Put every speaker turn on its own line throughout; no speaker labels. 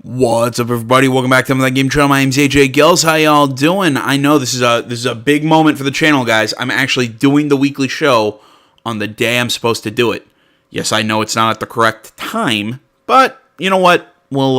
What's up, everybody? Welcome back to That Game Channel. My name's AJ Gills. How y'all doing? I know this is a big moment for the channel, guys. I'm actually doing the weekly show on the day I'm supposed to do it. Yes, I know it's not at the correct time, but you know what? We'll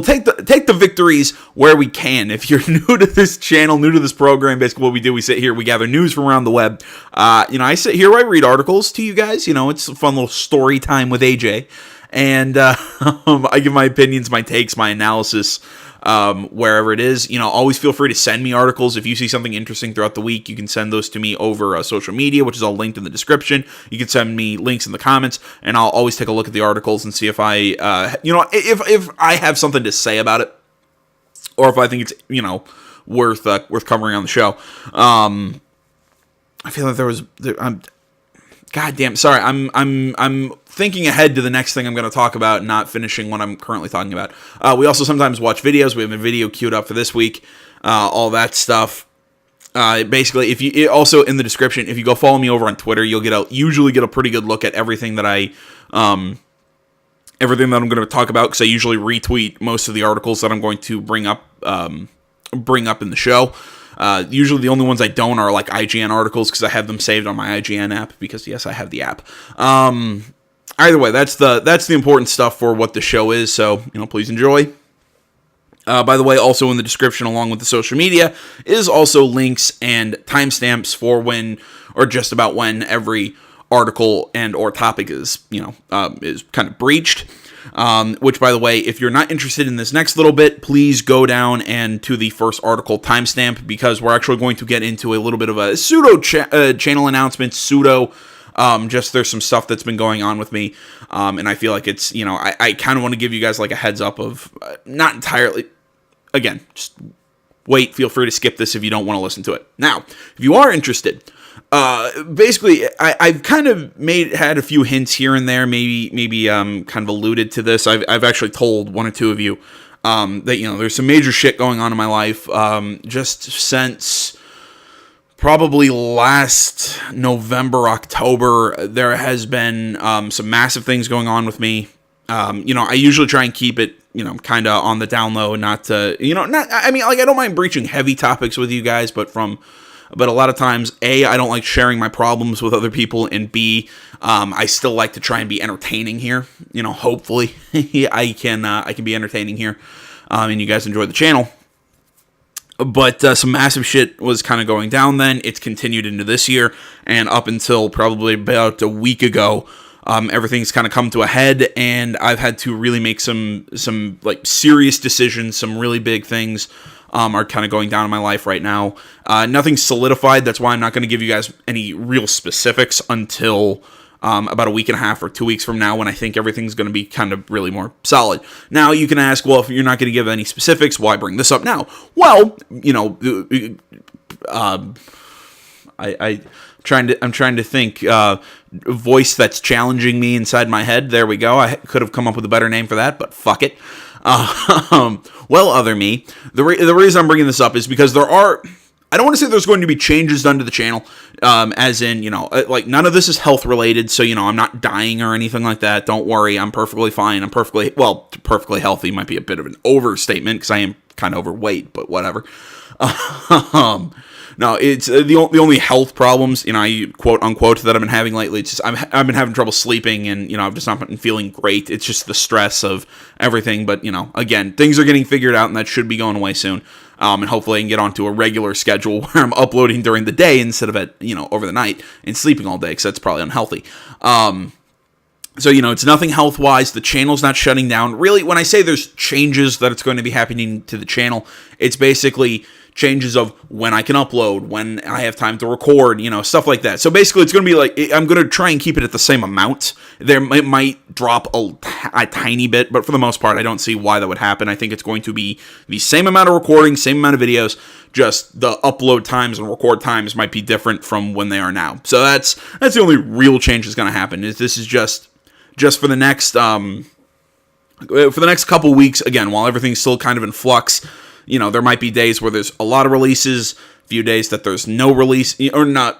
take the victories where we can. If you're new to this channel, new to this program, basically what we do, we sit here, we gather news from around the web. I sit here, I read articles to you guys. It's a fun little story time with AJ. And I give my opinions, my takes, my analysis, wherever it is. Always feel free to send me articles. If you see something interesting throughout the week, you can send those to me over social media, which is all linked in the description. You can send me links in the comments, and I'll always take a look at the articles and see if if I have something to say about it, or if I think it's, worth covering on the show. I feel like God damn, sorry, I'm thinking ahead to the next thing I'm going to talk about, not finishing what I'm currently talking about. We also sometimes watch videos. We have a video queued up for this week, all that stuff. Basically, also in the description, if you go follow me over on Twitter, you'll usually get a pretty good look at everything that I'm going to talk about, because I usually retweet most of the articles that I'm going to bring up in the show. Usually the only ones I don't are like IGN articles, because I have them saved on my IGN app, because yes, I have the app. Either way, that's the important stuff for what the show is, so, please enjoy. By the way, also in the description, along with the social media, is also links and timestamps for when, or just about when, every article and or topic is kind of breached. Which, by the way, if you're not interested in this next little bit, please go down and to the first article timestamp, because we're actually going to get into a little bit of a pseudo channel announcement, just there's some stuff that's been going on with me, and I feel like it's, I kind of want to give you guys like a heads up of, not entirely, again, just wait, feel free to skip this if you don't want to listen to it. Now, if you are interested, basically, I've kind of had a few hints here and there, maybe kind of alluded to this. I've actually told one or two of you that there's some major shit going on in my life, just since probably last November, October. There has been some massive things going on with me. I usually try and keep it kind of on the down low, not to, I don't mind breaching heavy topics with you guys, but a lot of times, A, I don't like sharing my problems with other people, and B, I still like to try and be entertaining here. Hopefully I can be entertaining here, and you guys enjoy the channel. But some massive shit was kind of going down then. It's continued into this year, and up until probably about a week ago, everything's kind of come to a head, and I've had to really make some like serious decisions. Some really big things are kind of going down in my life right now. Nothing's solidified. That's why I'm not going to give you guys any real specifics until about a week and a half or 2 weeks from now, when I think everything's going to be kind of really more solid. Now, you can ask, well, if you're not going to give any specifics, why bring this up now? Well, I'm trying to think. Voice that's challenging me inside my head. There we go. I could have come up with a better name for that, but fuck it. Well, other me. The reason I'm bringing this up is because I don't want to say there's going to be changes done to the channel, as in, like, none of this is health related, so, I'm not dying or anything like that. Don't worry, I'm perfectly fine. I'm perfectly healthy might be a bit of an overstatement, because I am kind of overweight, but whatever. No, it's the only health problems, quote unquote, that I've been having lately. It's just I've been having trouble sleeping, and I've just not been feeling great. It's just the stress of everything. But again, things are getting figured out, and that should be going away soon. And hopefully I can get onto a regular schedule where I'm uploading during the day instead of over the night and sleeping all day, because that's probably unhealthy. So, it's nothing health-wise. The channel's not shutting down. Really, when I say there's changes that it's going to be happening to the channel, it's basically changes of when I can upload, when I have time to record, stuff like that. So basically, it's going to be like, I'm going to try and keep it at the same amount. It might drop a tiny bit, but for the most part, I don't see why that would happen. I think it's going to be the same amount of recording, same amount of videos, just the upload times and record times might be different from when they are now. So that's the only real change that's going to happen. This is just for the next couple weeks, again, while everything's still kind of in flux. There might be days where there's a lot of releases, a few days that there's no release, or not,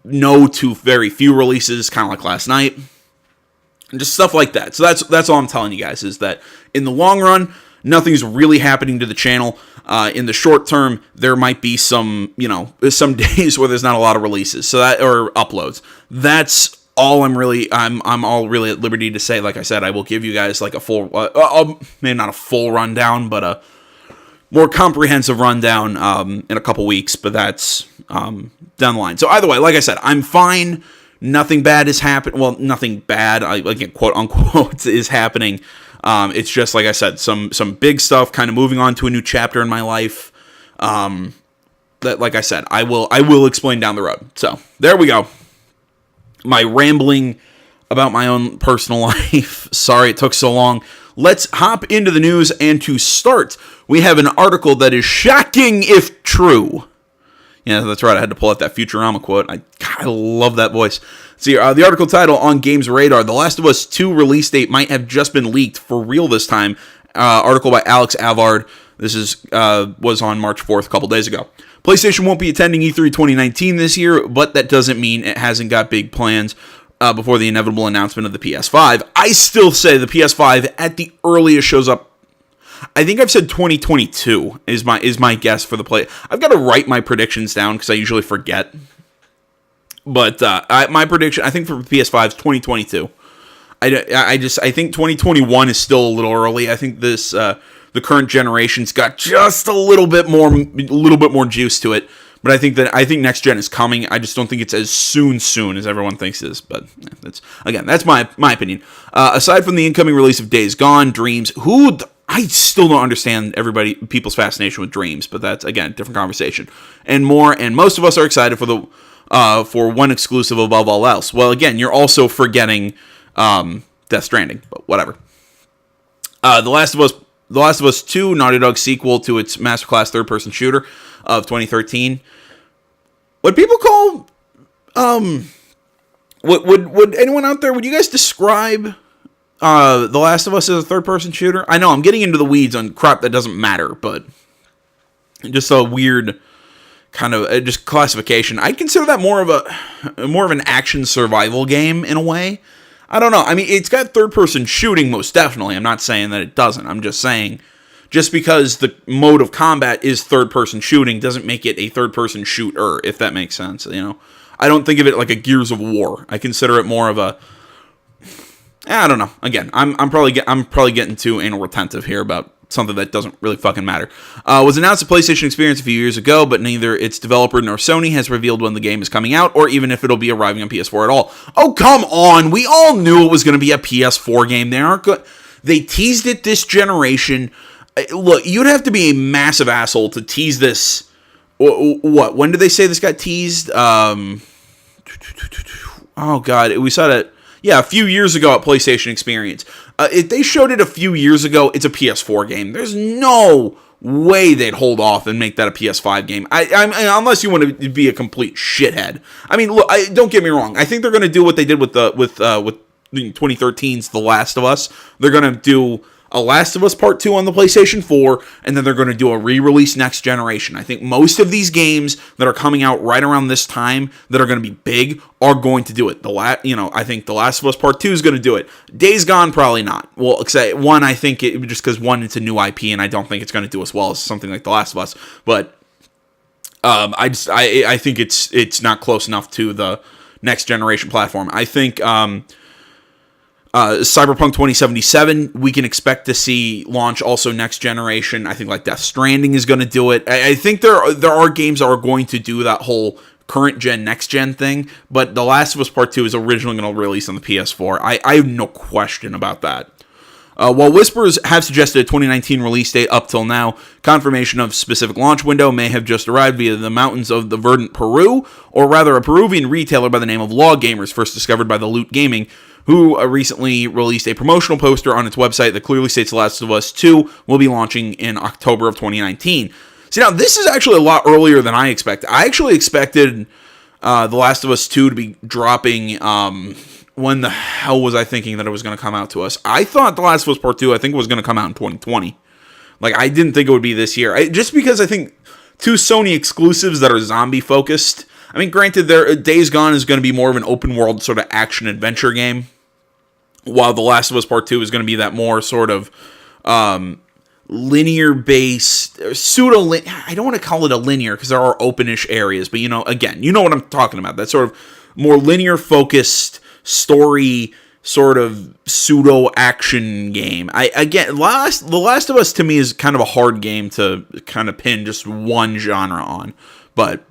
no to very few releases, kind of like last night. And just stuff like that. So that's all I'm telling you guys, is that in the long run, nothing's really happening to the channel. In the short term, there might be some days where there's not a lot of releases, or uploads. That's all I'm all really at liberty to say. Like I said, I will give you guys like a full, maybe not a full rundown, but a more comprehensive rundown in a couple weeks. But that's down the line. So either way, like I said, I'm fine. Nothing bad is happening. Well, nothing bad, quote unquote, is happening. It's just, like I said, some big stuff kind of moving on to a new chapter in my life. That, like I said, I will explain down the road. So there we go. My rambling about my own personal life. Sorry it took so long. Let's hop into the news, and to start, we have an article that is shocking if true. Yeah, that's right. I had to pull out that Futurama quote. I love that voice. See, the article title on Games Radar: The Last of Us 2 release date might have just been leaked for real this time. Article by Alex Avard. This was on March 4th, a couple days ago. PlayStation won't be attending E3 2019 this year, but that doesn't mean it hasn't got big plans before the inevitable announcement of the PS5. I still say the PS5 at the earliest shows up. I think I've said 2022 is my guess for the play. I've got to write my predictions down because I usually forget. But my prediction, I think for PS5 is 2022. I think 2021 is still a little early. I think the current generation's got just a little bit more juice to it. But I think next gen is coming. I just don't think it's as soon as everyone thinks it is. But that's my opinion. Aside from the incoming release of Days Gone, Dreams, I still don't understand people's fascination with Dreams, but that's, again, a different conversation. And more, and most of us are excited for one exclusive above all else. Well, again, you're also forgetting Death Stranding, but whatever. The Last of Us 2, Naughty Dog sequel to its masterclass third-person shooter of 2013. What people call, would anyone out there, would you guys describe The Last of Us as a third-person shooter? I know I'm getting into the weeds on crap that doesn't matter, but just a weird kind of just classification. I consider that more of an action survival game in a way. I don't know. I mean, it's got third-person shooting, most definitely. I'm not saying that it doesn't. I'm just saying, just because the mode of combat is third-person shooting doesn't make it a third-person shooter, if that makes sense. I don't think of it like a Gears of War. I consider it more of a, I don't know. Again, I'm probably getting too anal retentive here about something that doesn't really fucking matter. Was announced at PlayStation Experience a few years ago, but neither its developer nor Sony has revealed when the game is coming out, or even if it'll be arriving on PS4 at all. Oh, come on! We all knew it was going to be a PS4 game. They teased it this generation. Look, you'd have to be a massive asshole to tease this. What? When did they say this got teased? Oh god, we saw it. Yeah, a few years ago at PlayStation Experience. If they showed it a few years ago, it's a PS4 game. There's no way they'd hold off and make that a PS5 game. Unless you want to be a complete shithead. I mean, look, don't get me wrong. I think they're going to do what they did with 2013's The Last of Us. They're going to do a Last of Us Part 2 on the PlayStation 4, and then they're going to do a re-release next generation. I think most of these games that are coming out right around this time that are going to be big are going to do it. I think The Last of Us Part 2 is going to do it. Days Gone, probably not. Well, except one, I think just because one, it's a new IP, and I don't think it's going to do as well as something like The Last of Us. But I think it's not close enough to the next generation platform. I think Cyberpunk 2077, we can expect to see launch also next generation. I think like Death Stranding is going to do it. I think there are games that are going to do that whole current gen, next gen thing, but The Last of Us Part 2 is originally going to release on the PS4. I have no question about that. While whispers have suggested a 2019 release date up till now, confirmation of specific launch window may have just arrived via the mountains of the verdant Peru, or rather a Peruvian retailer by the name of Law Gamers, first discovered by the Loot Gaming, who recently released a promotional poster on its website that clearly states The Last of Us 2 will be launching in October of 2019. See, now, this is actually a lot earlier than I expected. I actually expected The Last of Us 2 to be dropping, when the hell was I thinking that it was going to come out to us? I thought The Last of Us Part 2, I think, was going to come out in 2020. Like, I didn't think it would be this year. Just because I think two Sony exclusives that are zombie-focused. I mean, granted, Days Gone is going to be more of an open-world sort of action-adventure game. while The Last of Us Part 2 is going to be that more sort of linear-based, I don't want to call it a linear, because there are openish areas, but, again, you know what I'm talking about. That sort of more linear-focused story, sort of pseudo-action game. The Last of Us, to me, is kind of a hard game to kind of pin just one genre on, but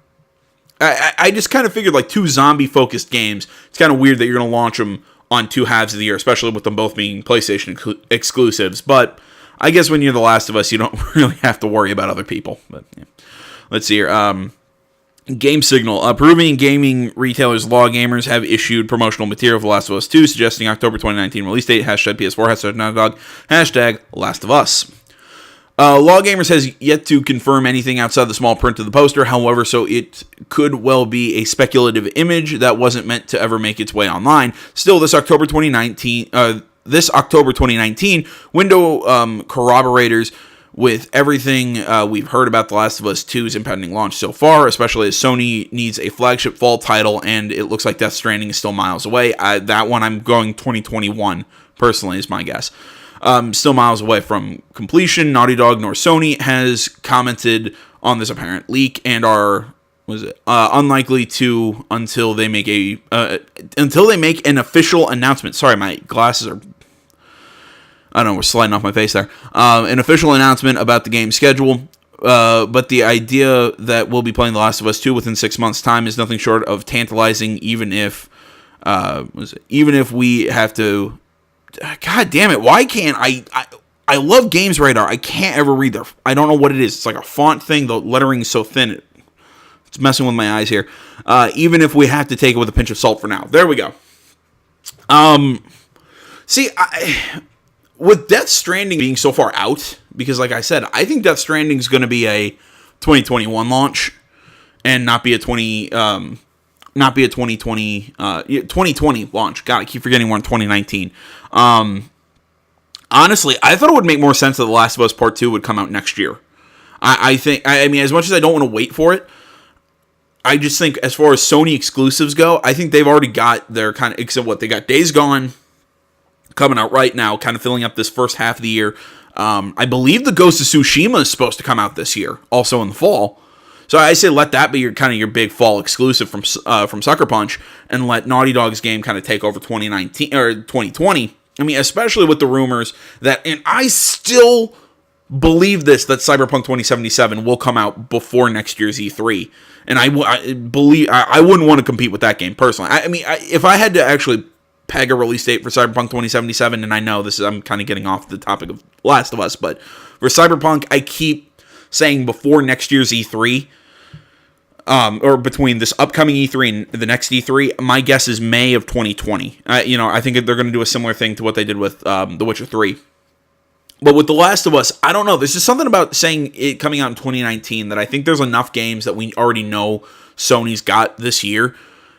I just kind of figured, like, two zombie-focused games, it's kind of weird that you're going to launch them on two halves of the year, especially with them both being PlayStation exclusives, but I guess when you're The Last of Us, you don't really have to worry about other people. But yeah. Let's see here. Game Signal. Peruvian gaming retailers Law Gamers have issued promotional material for The Last of Us 2, suggesting October 2019 release date, hashtag PS4, hashtag Naughty Dog, hashtag Last of Us. Law Gamers has yet to confirm anything outside the small print of the poster, however, so it could well be a speculative image that wasn't meant to ever make its way online. Still, this October 2019, window corroborators with everything we've heard about The Last of Us 2's impending launch so far, especially as Sony needs a flagship fall title, and it looks like Death Stranding is still miles away. That one I'm going 2021, personally, is my guess. Still miles away from completion. Naughty Dog nor Sony has commented on this apparent leak and are unlikely to until they make an official announcement. Sorry, my glasses are, I don't know, we're sliding off my face there. An official announcement about the game's schedule. But the idea that we'll be playing The Last of Us 2 within 6 months' time is nothing short of tantalizing, even if we have to. God damn it! Why can't I love Games Radar. I can't ever read their. I don't know what it is. It's like a font thing. The lettering is so thin. It's messing with my eyes here. Even if we have to take it with a pinch of salt for now. There we go. See, with Death Stranding being so far out, because like I said, I think Death Stranding is going to be a 2021 launch and not be a 2020 launch. God, I keep forgetting we're in 2019. Honestly, I thought it would make more sense that The Last of Us Part 2 would come out next year. I mean, as much as I don't want to wait for it, I just think as far as Sony exclusives go, I think they've already got their kind of, except what, they got Days Gone coming out right now, kind of filling up this first half of the year. I believe the Ghost of Tsushima is supposed to come out this year, also in the fall. So I say let that be your big fall exclusive from Sucker Punch, and let Naughty Dog's game kind of take over 2019 or 2020. I mean, especially with the rumors that, and I still believe this, that Cyberpunk 2077 will come out before next year's E3, and I believe I wouldn't want to compete with that game personally. I mean, if I had to actually peg a release date for Cyberpunk 2077, and I know I'm kind of getting off the topic of Last of Us, but for Cyberpunk, I keep saying before next year's E3, or between this upcoming E3 and the next E3, my guess is May of 2020. I think they're going to do a similar thing to what they did with The Witcher 3. But with The Last of Us, I don't know. There's just something about saying it coming out in 2019 that I think there's enough games that we already know Sony's got this year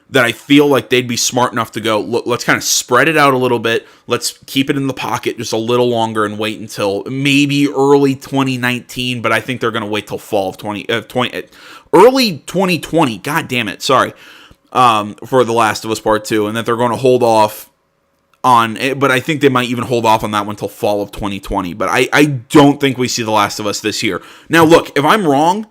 that I feel like they'd be smart enough to go, look, let's kind of spread it out a little bit. Let's keep it in the pocket just a little longer and wait until maybe early 2019, but I think they're going to wait till fall of early 2020, god damn it, sorry, for The Last of Us Part 2, and that they're going to hold off on it, but I think they might even hold off on that one till fall of 2020, but I don't think we see The Last of Us this year. Now, look, if I'm wrong,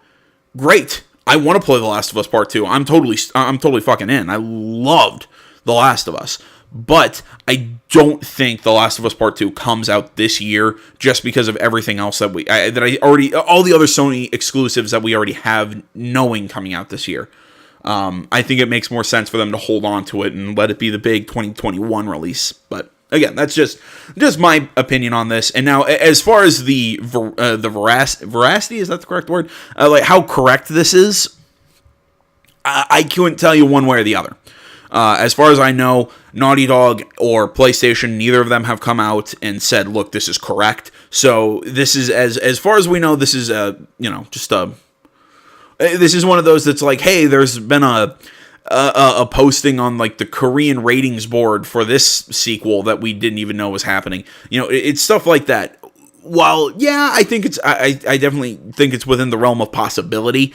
great. I want to play The Last of Us Part 2. I'm totally fucking in. I loved The Last of Us. But I don't think The Last of Us Part 2 comes out this year just because of everything else that all the other Sony exclusives that we already have knowing coming out this year. I think it makes more sense for them to hold on to it and let it be the big 2021 release. But again, that's just my opinion on this. And now, as far as the veracity, is that the correct word? Like how correct this is, I couldn't tell you one way or the other. As far as I know, Naughty Dog or PlayStation, neither of them have come out and said, "Look, this is correct." So this is as far as we know, this is this is one of those that's like, hey, there's been a posting on like the Korean ratings board for this sequel that we didn't even know was happening. It's stuff like that. While yeah, I think I definitely think it's within the realm of possibility.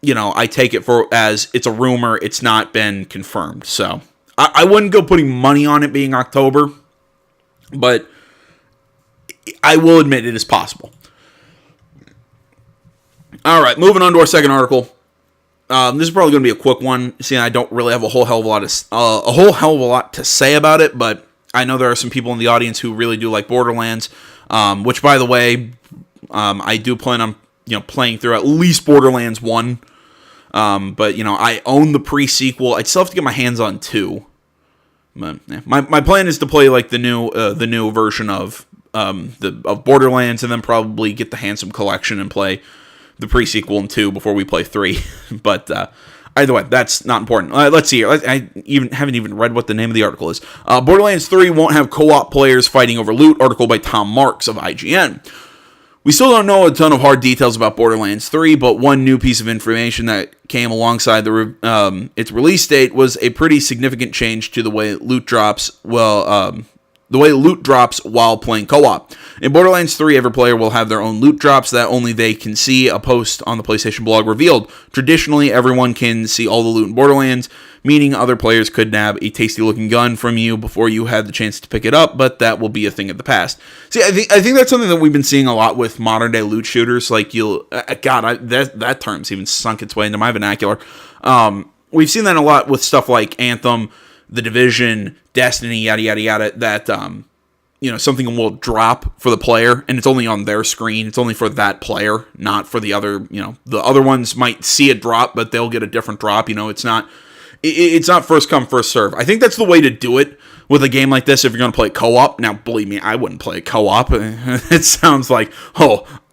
I take it as it's a rumor. It's not been confirmed. So I wouldn't go putting money on it being October, But I will admit it is possible. All right, moving on to our second article. This is probably going to be a quick one. See, I don't really have a whole hell of a lot to say about it, but I know there are some people in the audience who really do like Borderlands, which, by the way, I do plan on playing through at least Borderlands 1. But I own the pre-sequel. I'd still have to get my hands on 2. But, yeah. My plan is to play like the new version of Borderlands, and then probably get the Handsome Collection and play the pre-sequel in 2 before we play 3. But either way, that's not important. Let's see here. I haven't even read what the name of the article is. Borderlands 3 won't have co-op players fighting over loot. Article by Tom Marks of IGN. We still don't know a ton of hard details about Borderlands 3, but one new piece of information that came alongside its release date was a pretty significant change to the way loot drops. The way loot drops while playing co-op. In Borderlands 3, every player will have their own loot drops that only they can see. A post on the PlayStation blog revealed. Traditionally, everyone can see all the loot in Borderlands, meaning other players could nab a tasty-looking gun from you before you had the chance to pick it up, but that will be a thing of the past. See, I think that's something that we've been seeing a lot with modern-day loot shooters. Like, that term's even sunk its way into my vernacular. We've seen that a lot with stuff like Anthem, The Division, Destiny, yada, yada, yada, that, something will drop for the player, and it's only on their screen. It's only for that player, not for the other, the other ones might see a drop, but they'll get a different drop. It's not first come, first serve. I think that's the way to do it with a game like this if you're going to play co-op. Now, believe me, I wouldn't play co-op. It sounds like,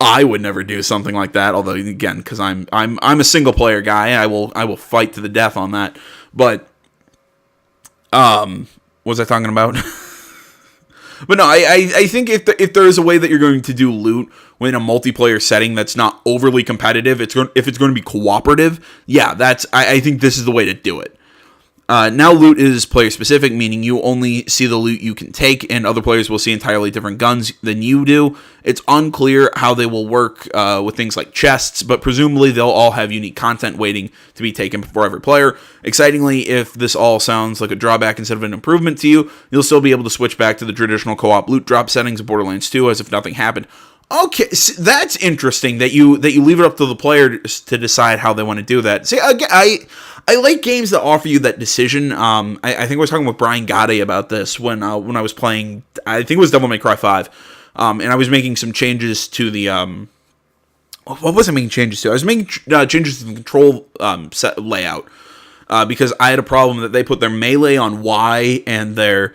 I would never do something like that. Although, again, because I'm a single player guy, I will fight to the death on that. But what was I talking about? But no, I think if there is a way that you're going to do loot in a multiplayer setting that's not overly competitive, if it's going to be cooperative, yeah, I think this is the way to do it. Now loot is player specific, meaning you only see the loot you can take, and other players will see entirely different guns than you do. It's unclear how they will work with things like chests, but presumably they'll all have unique content waiting to be taken for every player. Excitingly, if this all sounds like a drawback instead of an improvement to you, you'll still be able to switch back to the traditional co-op loot drop settings of Borderlands 2 as if nothing happened. Okay, so that's interesting that you leave it up to the player to decide how they want to do that. See, I like games that offer you that decision. I think I was talking with Brian Gotti about this when I was playing, I think it was Devil May Cry 5, and I was making some changes to the, what was I making changes to? I was making changes to the control set layout, because I had a problem that they put their melee on Y and their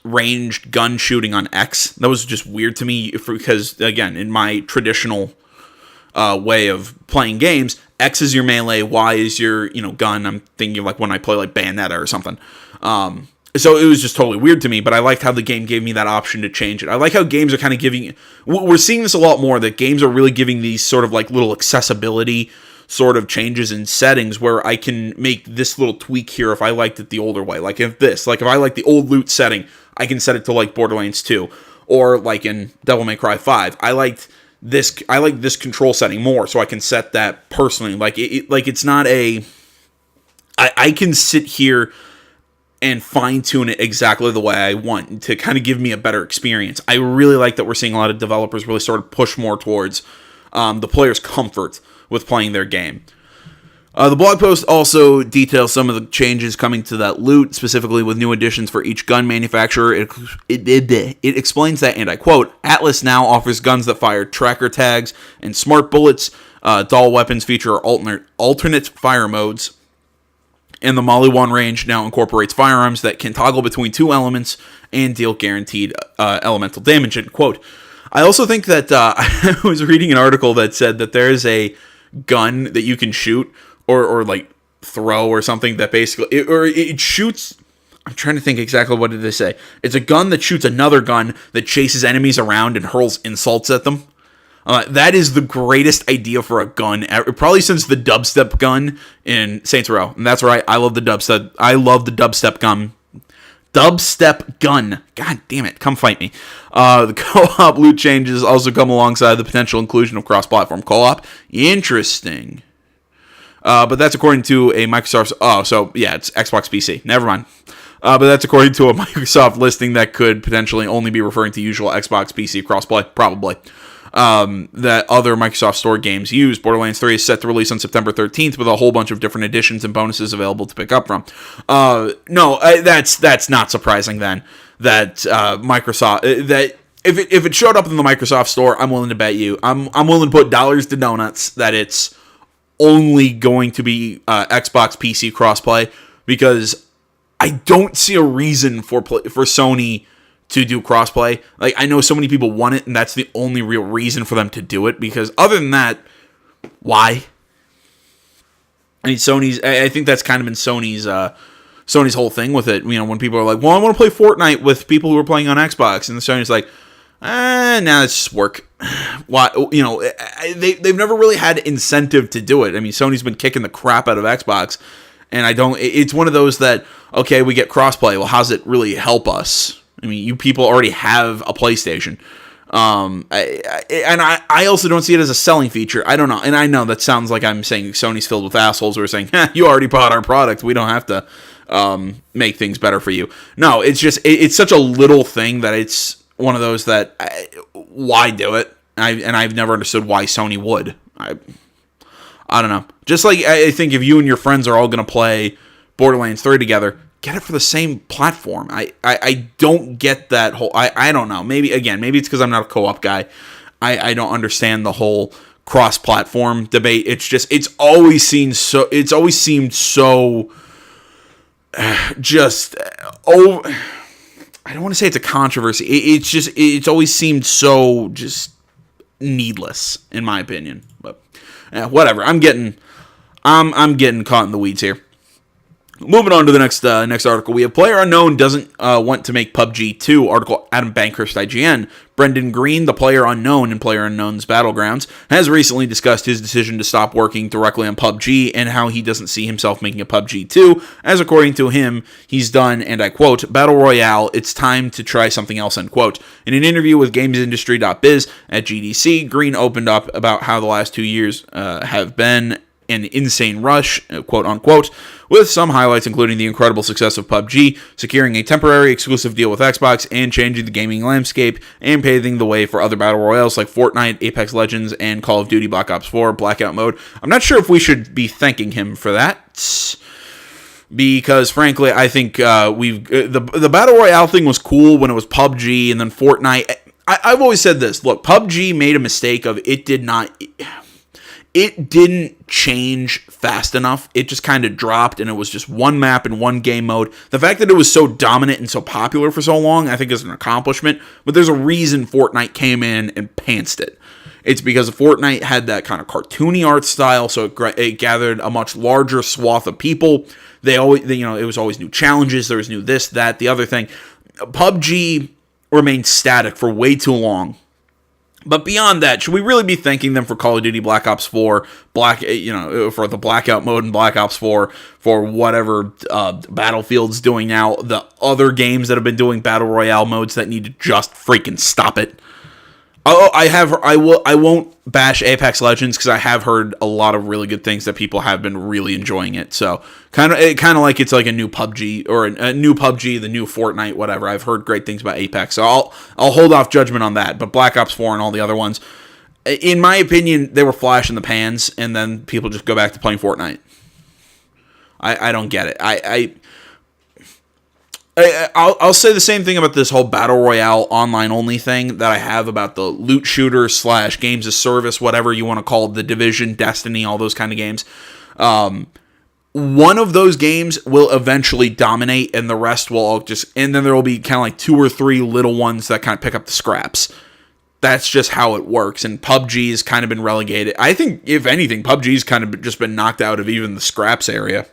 ranged gun shooting on X. That was just weird to me because, again, in my traditional way of playing games, X is your melee, Y is your gun. I'm thinking of like when I play like Bayonetta or something. So it was just totally weird to me, but I liked how the game gave me that option to change it. I like how games are kind of giving, we're seeing this a lot more, that games are really giving these sort of like little accessibility sort of changes in settings where I can make this little tweak here if I liked it the older way. Like if I like the old loot setting, I can set it to like Borderlands 2, or like in Devil May Cry 5. I like this control setting more, so I can set that personally. Like it's not a, I can sit here and fine tune it exactly the way I want to kind of give me a better experience. I really like that we're seeing a lot of developers really sort of push more towards the player's comfort with playing their game. The blog post also details some of the changes coming to that loot, specifically with new additions for each gun manufacturer. It explains that, and I quote, Atlas now offers guns that fire tracker tags and smart bullets. Dual weapons feature alternate fire modes. And the Molly 1 range now incorporates firearms that can toggle between two elements and deal guaranteed elemental damage, end quote. I also think that I was reading an article that said that there is a gun that you can shoot or like throw or something that basically it shoots. I'm trying to think exactly what did they say. It's a gun that shoots another gun that chases enemies around and hurls insults at them. That is the greatest idea for a gun ever, probably since the dubstep gun in Saints Row. And that's right, I love the dubstep. I love the dubstep gun. Dubstep gun. God damn it, come fight me. The co-op loot changes also come alongside the potential inclusion of cross-platform co-op. Interesting. But that's according to a Microsoft... Oh, so yeah, it's Xbox PC. Never mind. But that's according to a Microsoft listing that could potentially only be referring to usual Xbox PC crossplay, probably. That other Microsoft Store games use. Borderlands 3 is set to release on September 13th with a whole bunch of different additions and bonuses available to pick up from. That's not surprising then that Microsoft that if it showed up in the Microsoft Store, I'm willing to bet you, I'm willing to put dollars to donuts that it's only going to be Xbox PC crossplay, because I don't see a reason for Sony to do crossplay. Like, I know so many people want it, and that's the only real reason for them to do it, because other than that, why? I mean, I think that's kind of been Sony's whole thing with it. You know, when people are like, well, I want to play Fortnite with people who are playing on Xbox, and Sony's like, nah, it's just work. Why? You know, they've never really had incentive to do it. I mean, Sony's been kicking the crap out of Xbox, and it's one of those that, okay, we get crossplay. Well, how's it really help us? I mean, you people already have a PlayStation. I also don't see it as a selling feature. I don't know. And I know that sounds like I'm saying Sony's filled with assholes who are saying, you already bought our product. We don't have to make things better for you. No, it's just, it's such a little thing that it's one of those that, why do it? I've never understood why Sony would. I don't know. Just like, I think if you and your friends are all going to play Borderlands 3 together, get it for the same platform. I don't get that whole... I don't know. Maybe it's because I'm not a co-op guy. I don't understand the whole cross-platform debate. It's just... It's always seemed so... Just... Oh... I don't want to say it's a controversy. It's always seemed so just needless, in my opinion. But whatever. I'm getting caught in the weeds here. Moving on to the next article, we have Player Unknown doesn't want to make PUBG 2. Article Adam Bankhurst, IGN. Brendan Green, the Player Unknown in Player Unknown's Battlegrounds, has recently discussed his decision to stop working directly on PUBG and how he doesn't see himself making a PUBG 2, as according to him, he's done, and I quote, Battle Royale, it's time to try something else, end quote. In an interview with GamesIndustry.biz at GDC, Green opened up about how the last 2 years have been an insane rush, quote unquote, with some highlights including the incredible success of PUBG, securing a temporary exclusive deal with Xbox, and changing the gaming landscape, and paving the way for other battle royales like Fortnite, Apex Legends, and Call of Duty Black Ops 4 Blackout Mode. I'm not sure if we should be thanking him for that, because frankly, I think the battle royale thing was cool when it was PUBG, and then Fortnite. I've always said this. Look, PUBG made a mistake of it didn't change fast enough. It just kind of dropped, and it was just one map and one game mode. The fact that it was so dominant and so popular for so long, I think is an accomplishment, but there's a reason Fortnite came in and pantsed it. It's because Fortnite had that kind of cartoony art style, so it gathered a much larger swath of people. It was always new challenges, there was new this, that, the other thing. PUBG remained static for way too long. But beyond that, should we really be thanking them for Call of Duty Black Ops 4, for the blackout mode in Black Ops 4, for whatever Battlefield's doing now, the other games that have been doing Battle Royale modes that need to just freaking stop it? I won't bash Apex Legends because I have heard a lot of really good things that people have been really enjoying it. So kind of like it's like a new PUBG or a new PUBG, the new Fortnite, whatever. I've heard great things about Apex, so I'll hold off judgment on that. But Black Ops 4 and all the other ones, in my opinion, they were flash in the pans, and then people just go back to playing Fortnite. I don't get it. I'll say the same thing about this whole Battle Royale online only thing that I have about the loot shooter / games of service, whatever you want to call it, The Division, Destiny, all those kind of games. One of those games will eventually dominate, and the rest will all and then there will be kind of like 2 or 3 little ones that kind of pick up the scraps. That's just how it works, and PUBG has kind of been relegated. I think, if anything, PUBG's kind of just been knocked out of even the scraps area.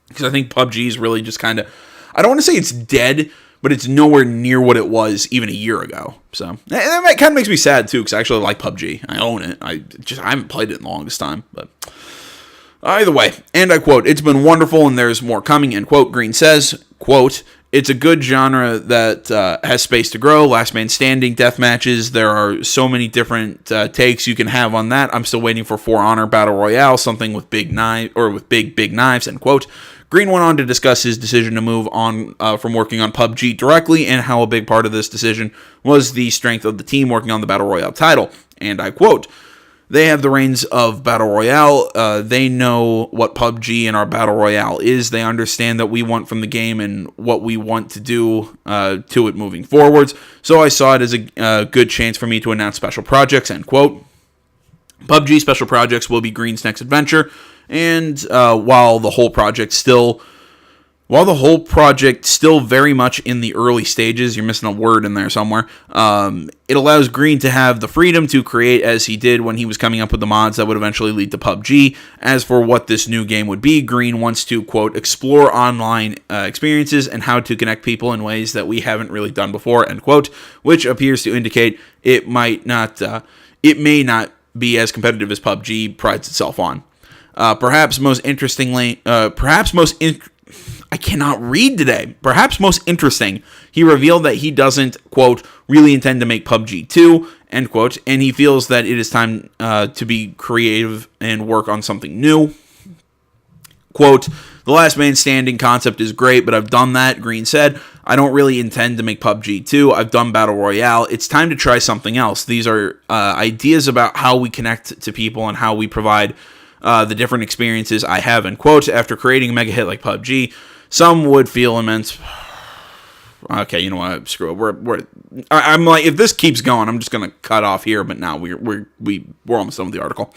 Because I think PUBG's really just kind of... I don't want to say it's dead, but it's nowhere near what it was even a year ago. So that kind of makes me sad too, because I actually like PUBG. I own it. I haven't played it in the longest time. But either way, and I quote, "It's been wonderful, and there's more coming." End quote. Green says, "Quote, It's a good genre that has space to grow. Last man standing, death matches. There are so many different takes you can have on that. I'm still waiting for For Honor Battle Royale, something with big knives, end quote. Green went on to discuss his decision to move on from working on PUBG directly, and how a big part of this decision was the strength of the team working on the Battle Royale title. And I quote, "They have the reins of Battle Royale. They know what PUBG and our Battle Royale is. They understand that we want from the game and what we want to do to it moving forwards. So I saw it as a good chance for me to announce special projects," end quote. PUBG special projects will be Green's next adventure, and while the whole project still very much in the early stages, you're missing a word in there somewhere, it allows Green to have the freedom to create as he did when he was coming up with the mods that would eventually lead to PUBG. As for what this new game would be, Green wants to, quote, "explore online experiences and how to connect people in ways that we haven't really done before," end quote, which appears to indicate it may not be as competitive as PUBG prides itself on. Perhaps most interesting, he revealed that he doesn't, quote, "really intend to make PUBG 2, end quote, and he feels that it is time to be creative and work on something new. Quote, "The last man standing concept is great, but I've done that," Green said. "I don't really intend to make PUBG 2. I've done Battle Royale. It's time to try something else. These are ideas about how we connect to people and how we provide the different experiences I have," end quote. After creating a mega hit like PUBG, some would feel immense. Okay, you know what? Screw it. I'm like, if this keeps going, I'm just gonna cut off here. But now we're almost done with the article.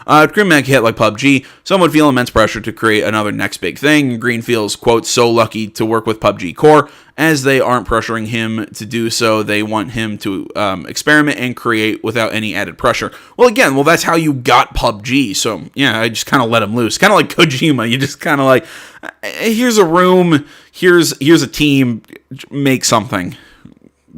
Green mega hit like PUBG, some would feel immense pressure to create another next big thing. Green feels, quote, "so lucky to work with PUBG Core, as they aren't pressuring him to do so. They want him to experiment and create without any added pressure." Well, again, that's how you got PUBG. So yeah, I just kind of let him loose, kind of like Kojima. You just kind of like, here's a room, here's a team, make something.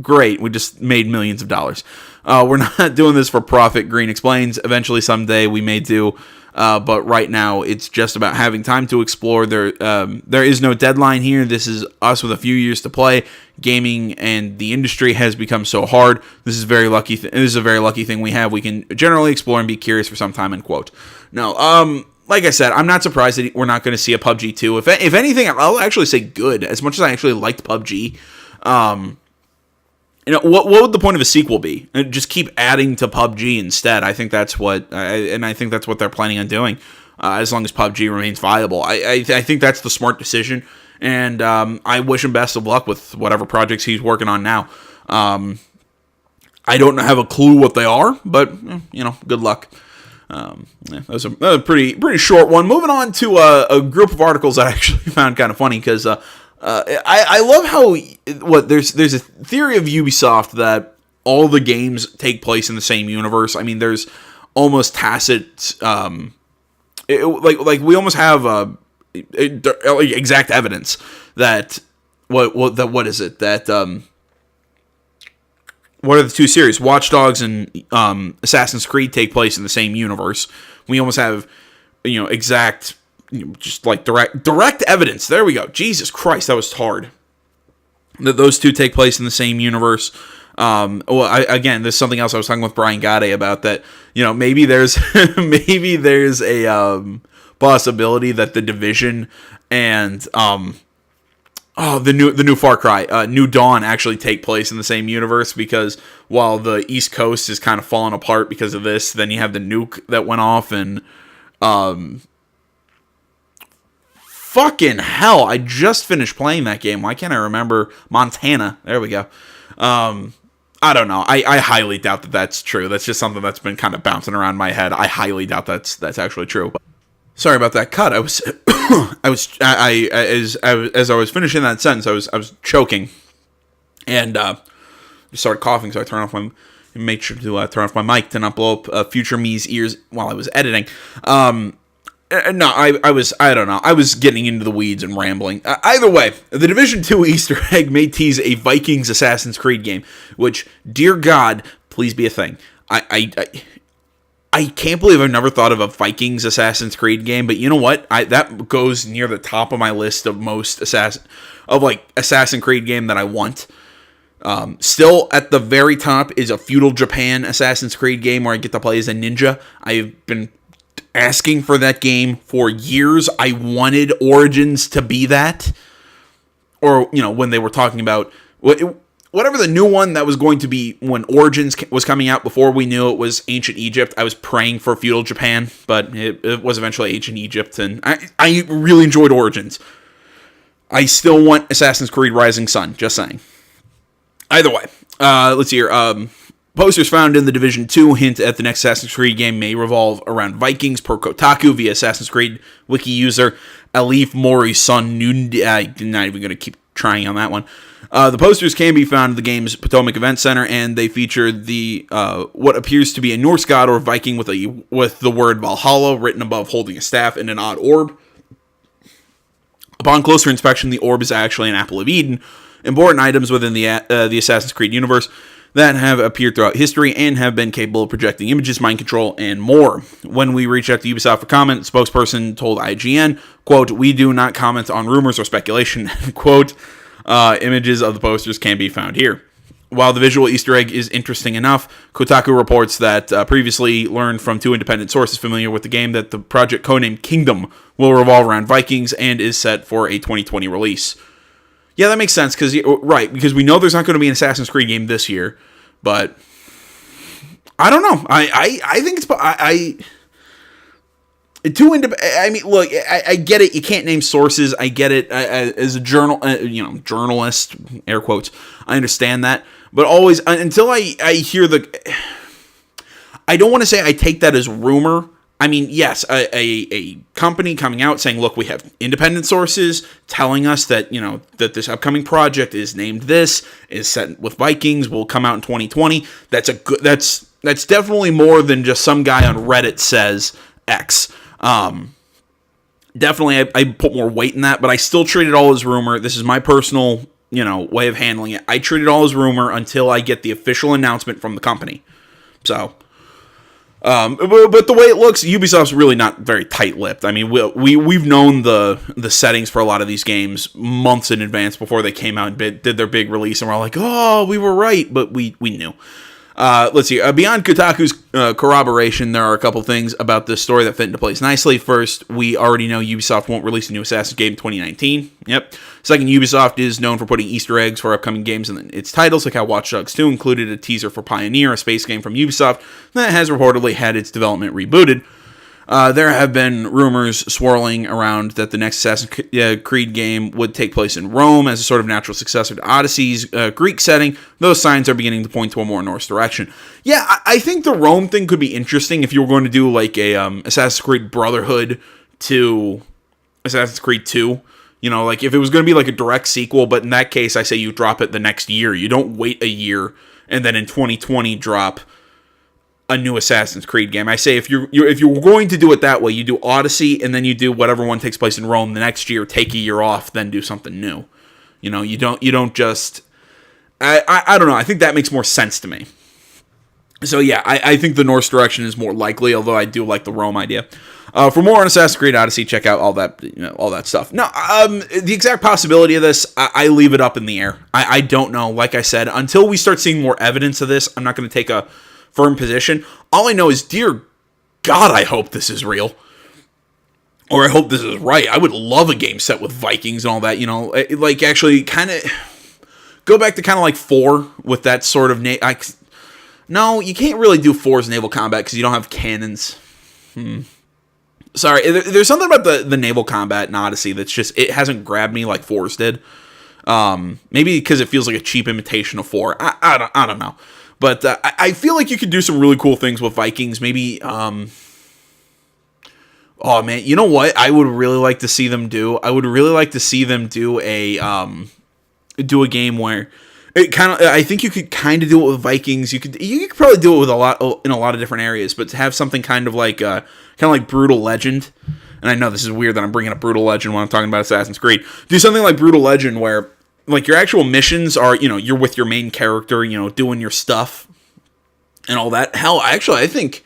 Great, we just made millions of dollars. We're not doing this for profit, Green explains. Eventually, someday, we may do, but right now, it's just about having time to explore. There is no deadline here. This is us with a few years to play. Gaming and the industry has become so hard. This is a very lucky thing we have. We can generally explore and be curious for some time, end quote. No, like I said, I'm not surprised that we're not going to see a PUBG 2. If anything, I'll actually say good. As much as I actually liked PUBG, what would the point of a sequel be? Just keep adding to PUBG instead. I think that's what they're planning on doing. As long as PUBG remains viable, I think that's the smart decision. And I wish him best of luck with whatever projects he's working on now. I don't have a clue what they are, but good luck. That was a pretty short one. Moving on to a group of articles that I actually found kind of funny because. I love how there's a theory of Ubisoft that all the games take place in the same universe. I mean, there's almost tacit, like we almost have exact evidence that what is it that what are the two series? Watch Dogs and Assassin's Creed take place in the same universe. We almost have exact. Just like direct evidence. There we go. Jesus Christ, that was hard. That those two take place in the same universe. Again, there's something else I was talking with Brian Gade about that. Maybe there's a possibility that The Division and the new Far Cry, New Dawn actually take place in the same universe, because while the East Coast is kind of falling apart because of this, then you have the nuke that went off and fucking hell, I just finished playing that game. Why can't I remember? Montana. There we go. I don't know. I highly doubt that that's true. That's just something that's been kind of bouncing around my head. I highly doubt that's actually true. Sorry about that cut. As I was finishing that sentence, I was choking and just started coughing. So I made sure to turn off my mic to not blow up future me's ears while I was editing. No, I was getting into the weeds and rambling. Either way, the Division 2 Easter egg may tease a Vikings Assassin's Creed game, which, dear God, please be a thing. I I can't believe I've never thought of a Vikings Assassin's Creed game, but you know what? That goes near the top of my list of most Assassin's Creed game that I want. Still at the very top is a feudal Japan Assassin's Creed game where I get to play as a ninja. I've been asking for that game for years. I wanted Origins to be that. Or, when they were talking about whatever the new one that was going to be when Origins was coming out before we knew it was Ancient Egypt. I was praying for feudal Japan, but it was eventually Ancient Egypt, and I really enjoyed Origins. I still want Assassin's Creed Rising Sun, just saying. Either way, let's see here. Posters found in the Division 2 hint at the next Assassin's Creed game may revolve around Vikings per Kotaku via Assassin's Creed wiki user Alif Mori's son Nundi. I'm not even going to keep trying on that one. The posters can be found in the game's Potomac Event Center, and they feature the what appears to be a Norse god or Viking with the word Valhalla written above holding a staff and an odd orb. Upon closer inspection, the orb is actually an Apple of Eden, important items within the Assassin's Creed universe that have appeared throughout history and have been capable of projecting images, mind control, and more. When we reached out to Ubisoft for comment, spokesperson told IGN, quote, "We do not comment on rumors or speculation," quote, "images of the posters can be found here." While the visual Easter egg is interesting enough, Kotaku reports that previously learned from 2 independent sources familiar with the game that the project codenamed Kingdom will revolve around Vikings and is set for a 2020 release. Yeah, that makes sense, because we know there's not going to be an Assassin's Creed game this year, but I don't know. I think it's... look, I get it. You can't name sources. I get it. As a journalist, air quotes, I understand that. But always, until I hear I don't want to say I take that as rumor. I mean, yes, a company coming out saying, look, we have independent sources telling us that, that this upcoming project is named this, is set with Vikings, will come out in 2020. That's definitely more than just some guy on Reddit says X. Definitely I put more weight in that, but I still treat it all as rumor. This is my personal, way of handling it. I treat it all as rumor until I get the official announcement from the company. So... but the way it looks, Ubisoft's really not very tight-lipped. I mean, we've known the settings for a lot of these games months in advance before they came out and did their big release, and we're like, oh, we were right, but we knew. Let's see. Beyond Kotaku's corroboration, there are a couple things about this story that fit into place nicely. First, we already know Ubisoft won't release a new Assassin's game in 2019. Yep. Second, Ubisoft is known for putting Easter eggs for upcoming games in its titles, like how Watch Dogs 2 included a teaser for Pioneer, a space game from Ubisoft that has reportedly had its development rebooted. There have been rumors swirling around that the next Assassin's Creed game would take place in Rome as a sort of natural successor to Odyssey's Greek setting. Those signs are beginning to point to a more Norse direction. Yeah, I think the Rome thing could be interesting if you were going to do like a Assassin's Creed Brotherhood to Assassin's Creed 2. Like if it was going to be like a direct sequel, but in that case, I say you drop it the next year. You don't wait a year and then in 2020 drop a new Assassin's Creed game. I say if you're going to do it that way, you do Odyssey and then you do whatever one takes place in Rome the next year, take a year off, then do something new. You don't just I don't know. I think that makes more sense to me. So yeah, I think the Norse direction is more likely, although I do like the Rome idea. For more on Assassin's Creed Odyssey, check out all that stuff. Now, the exact possibility of this, I leave it up in the air. I don't know. Like I said, until we start seeing more evidence of this, I'm not going to take a firm position. All I know is, dear God, I hope this is real. Or I hope this is right. I would love a game set with Vikings and all that, like actually kind of go back to kind of like 4 with that sort of... No, you can't really do 4's naval combat because you don't have cannons. Sorry, there's something about the naval combat in Odyssey that's just, it hasn't grabbed me like 4's did. Maybe because it feels like a cheap imitation of 4. I don't know. But I feel like you could do some really cool things with Vikings. Maybe, oh man, you know what I would really like to see them do? I would really like to see them do a game where it kind of, I think you could kind of do it with Vikings. You could probably do it with in a lot of different areas, but to have something kind of like Brutal Legend. And I know this is weird that I'm bringing up Brutal Legend when I'm talking about Assassin's Creed. Do something like Brutal Legend where like your actual missions are, you're with your main character, doing your stuff and all that. Hell, actually, I think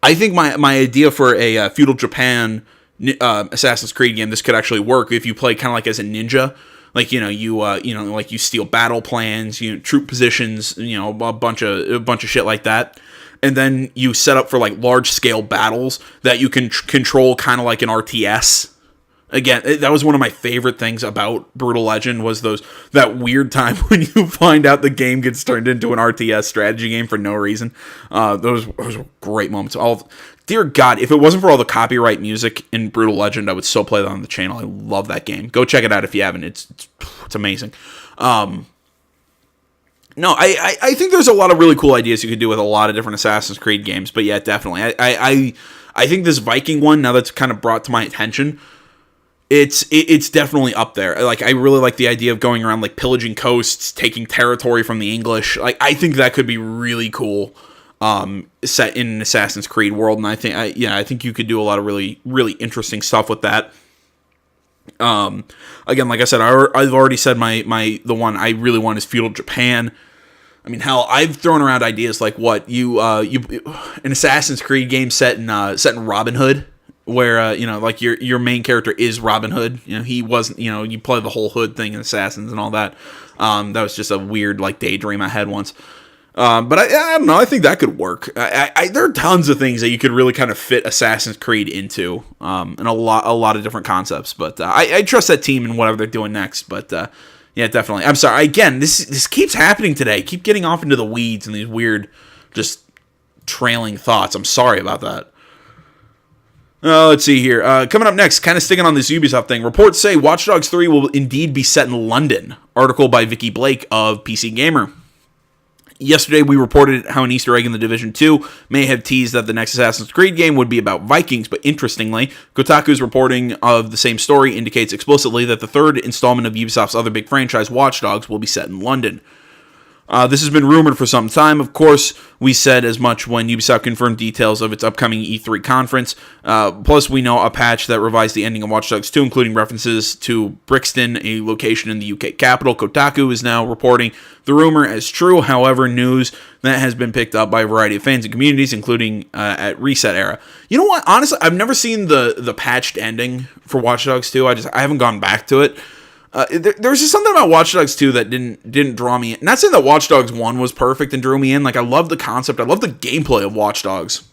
I think my idea for a feudal Japan Assassin's Creed game, this could actually work if you play kind of like as a ninja. Like, like you steal battle plans, troop positions, a bunch of shit like that. And then you set up for like large scale battles that you can control kind of like an RTS. Again, that was one of my favorite things about Brutal Legend was that weird time when you find out the game gets turned into an RTS strategy game for no reason. Those were great moments. Dear God, if it wasn't for all the copyright music in Brutal Legend, I would still play that on the channel. I love that game. Go check it out if you haven't. It's amazing. No, I think there's a lot of really cool ideas you could do with a lot of different Assassin's Creed games. But yeah, definitely. I think this Viking one, now that's kind of brought to my attention, it's definitely up there. Like, I really like the idea of going around, like, pillaging coasts, taking territory from the English. Like, I think that could be really cool, set in an Assassin's Creed world. And I think you could do a lot of really, really interesting stuff with that. Again, like I said, I've already said the one I really want is feudal Japan. I mean, hell, I've thrown around ideas like an Assassin's Creed game set in Robin Hood. Where, like your main character is Robin Hood. He wasn't, you play the whole Hood thing in Assassins and all that. That was just a weird, like, daydream I had once. But I don't know. I think that could work. There are tons of things that you could really kind of fit Assassin's Creed into, and a lot of different concepts. But I trust that team and whatever they're doing next. But yeah, definitely. I'm sorry. Again, this keeps happening today. I keep getting off into the weeds and these weird, just trailing thoughts. I'm sorry about that. Let's see here. Coming up next, kind of sticking on this Ubisoft thing. Reports say Watch Dogs 3 will indeed be set in London. Article by Vicky Blake of PC Gamer. Yesterday, we reported how an Easter egg in The Division 2 may have teased that the next Assassin's Creed game would be about Vikings, but interestingly, Kotaku's reporting of the same story indicates explicitly that the third installment of Ubisoft's other big franchise, Watch Dogs, will be set in London. This has been rumored for some time. Of course, we said as much when Ubisoft confirmed details of its upcoming E3 conference. Plus, we know a patch that revised the ending of Watch Dogs 2, including references to Brixton, a location in the UK capital. Kotaku is now reporting the rumor as true. However, news that has been picked up by a variety of fans and communities, including at Reset Era. You know what? Honestly, I've never seen the patched ending for Watch Dogs 2. I haven't gone back to it. There's just something about Watch Dogs 2 that didn't draw me in. Not saying that Watch Dogs 1 was perfect and drew me in. Like, I love the concept. I love the gameplay of Watch Dogs.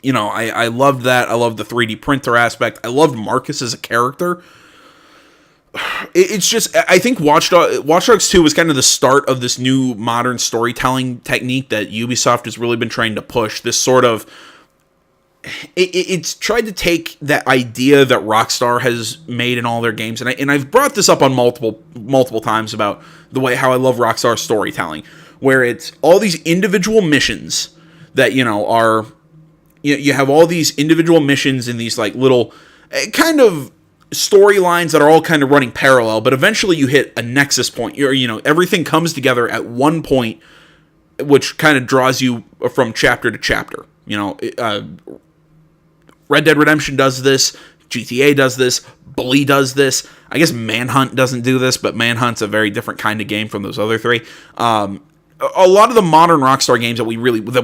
I loved that. I loved the 3D printer aspect. I loved Marcus as a character. It's just, I think Watch Dogs 2 was kind of the start of this new modern storytelling technique that Ubisoft has really been trying to push. This sort of... It's tried to take that idea that Rockstar has made in all their games, and I've brought this up on multiple times about the way how I love Rockstar storytelling, where it's all these individual missions that are you have all these individual missions in these like little kind of storylines that are all kind of running parallel, but eventually you hit a nexus point. Everything comes together at one point, which kind of draws you from chapter to chapter. Red Dead Redemption does this, GTA does this, Bully does this. I guess Manhunt doesn't do this, but Manhunt's a very different kind of game from those other three. A lot of the modern Rockstar games that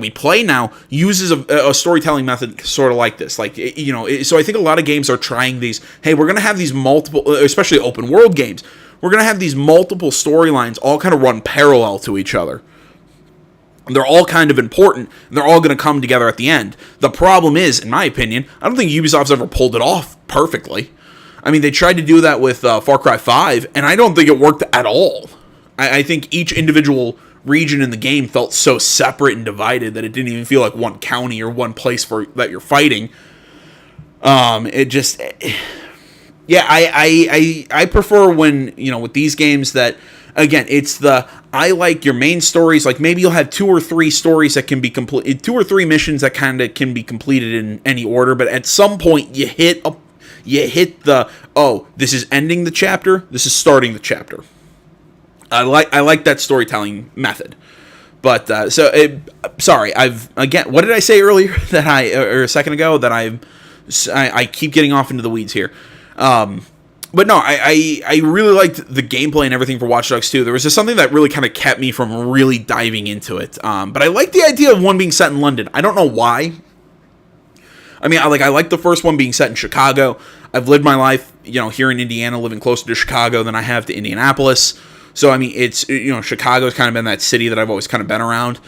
we play now uses a storytelling method sort of like this. Like, so I think a lot of games are trying these, hey, we're going to have these multiple, especially open world games, we're going to have these multiple storylines all kind of run parallel to each other. They're all kind of important, and they're all going to come together at the end. The problem is, in my opinion, I don't think Ubisoft's ever pulled it off perfectly. I mean, they tried to do that with Far Cry 5, and I don't think it worked at all. I think each individual region in the game felt so separate and divided that it didn't even feel like one county or one place that you're fighting. I prefer when, with these games that, again, it's I like your main stories. Like, maybe you'll have 2 or 3 stories that can be completed, 2 or 3 missions that kind of can be completed in any order, but at some point you hit this is ending the chapter, this is starting the chapter. I like that storytelling method. But sorry, what did I say earlier or a second ago that I keep getting off into the weeds here. But no, I really liked the gameplay and everything for Watch Dogs 2. There was just something that really kind of kept me from really diving into it. But I like the idea of one being set in London. I don't know why. I mean, I like the first one being set in Chicago. I've lived my life, here in Indiana, living closer to Chicago than I have to Indianapolis. So, I mean, it's, Chicago's kind of been that city that I've always kind of been around.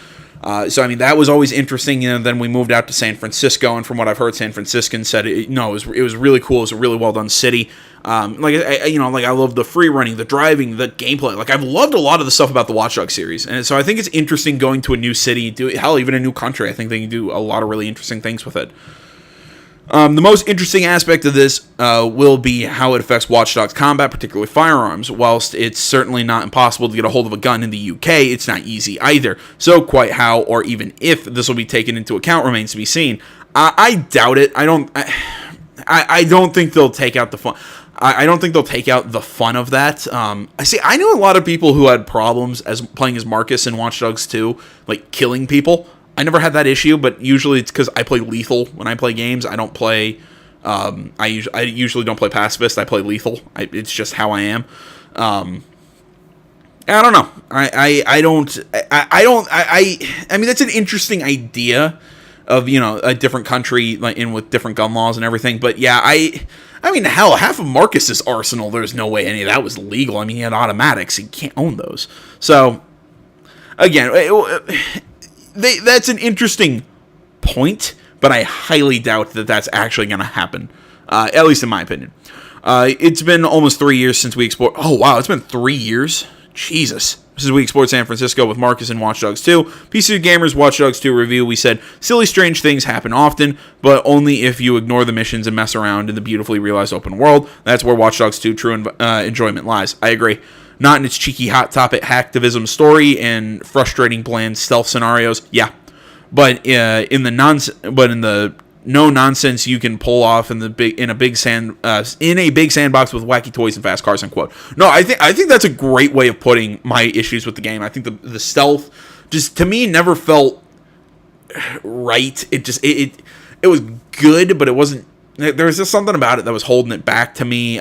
So, I mean, that was always interesting. Then we moved out to San Francisco, and from what I've heard, San Franciscans said, it was really cool. It was a really well done city. I love the free running, the driving, the gameplay. Like, I've loved a lot of the stuff about the Watch Dogs series. And so I think it's interesting going to a new city, even a new country. I think they can do a lot of really interesting things with it. The most interesting aspect of this will be how it affects Watch Dogs combat, particularly firearms. Whilst it's certainly not impossible to get a hold of a gun in the UK, it's not easy either. So quite how, or even if, this will be taken into account remains to be seen. I doubt it. I don't think they'll take out the fun. I don't think they'll take out the fun of that. I know a lot of people who had problems playing as Marcus in Watch Dogs 2, like killing people. I never had that issue, but usually it's because I play lethal when I play games. I don't play. I usually don't play pacifist. I play lethal. It's just how I am. I don't know. I mean, that's an interesting idea of a different country with different gun laws and everything. But yeah, I mean, hell, half of Marcus's arsenal, there's no way any of that was legal. I mean, he had automatics. He can't own those. So again, that's an interesting point, but I highly doubt that that's actually going to happen, at least in my opinion. It's been almost 3 years since we explored... Oh, wow, it's been 3 years? Jesus. Since we explored San Francisco with Marcus and Watch Dogs 2. PC Gamer's Watch Dogs 2 review, we said, silly, strange things happen often, but only if you ignore the missions and mess around in the beautifully realized open world. That's where Watch Dogs 2 true enjoyment lies. I agree. Not in its cheeky Hot Topic hacktivism story and frustrating bland stealth scenarios. Yeah, but in the no nonsense you can pull off in a big sandbox with wacky toys and fast cars, unquote. No, I think that's a great way of putting my issues with the game. I think the stealth just to me never felt right. It was good, but it wasn't. There was just something about it that was holding it back to me.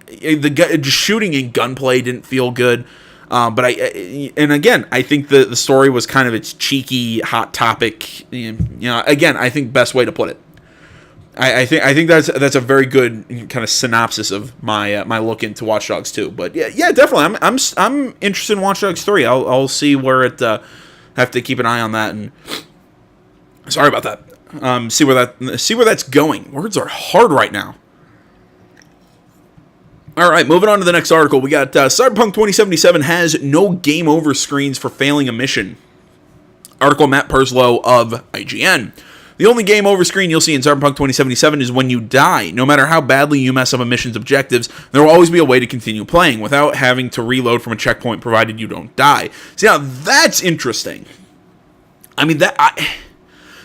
Just shooting and gunplay didn't feel good. But I think the story was kind of its cheeky Hot Topic. Again, I think best way to put it. I think that's a very good kind of synopsis of my look into Watch Dogs 2. But yeah, definitely. I'm interested in Watch Dogs 3. I'll see where it. Have to keep an eye on that. And sorry about that. See where that's going. Words are hard right now. All right, moving on to the next article. We got Cyberpunk 2077 has no game over screens for failing a mission. Article Matt Perslow of IGN. The only game over screen you'll see in Cyberpunk 2077 is when you die. No matter how badly you mess up a mission's objectives, there will always be a way to continue playing without having to reload from a checkpoint provided you don't die. See, now that's interesting. I mean, that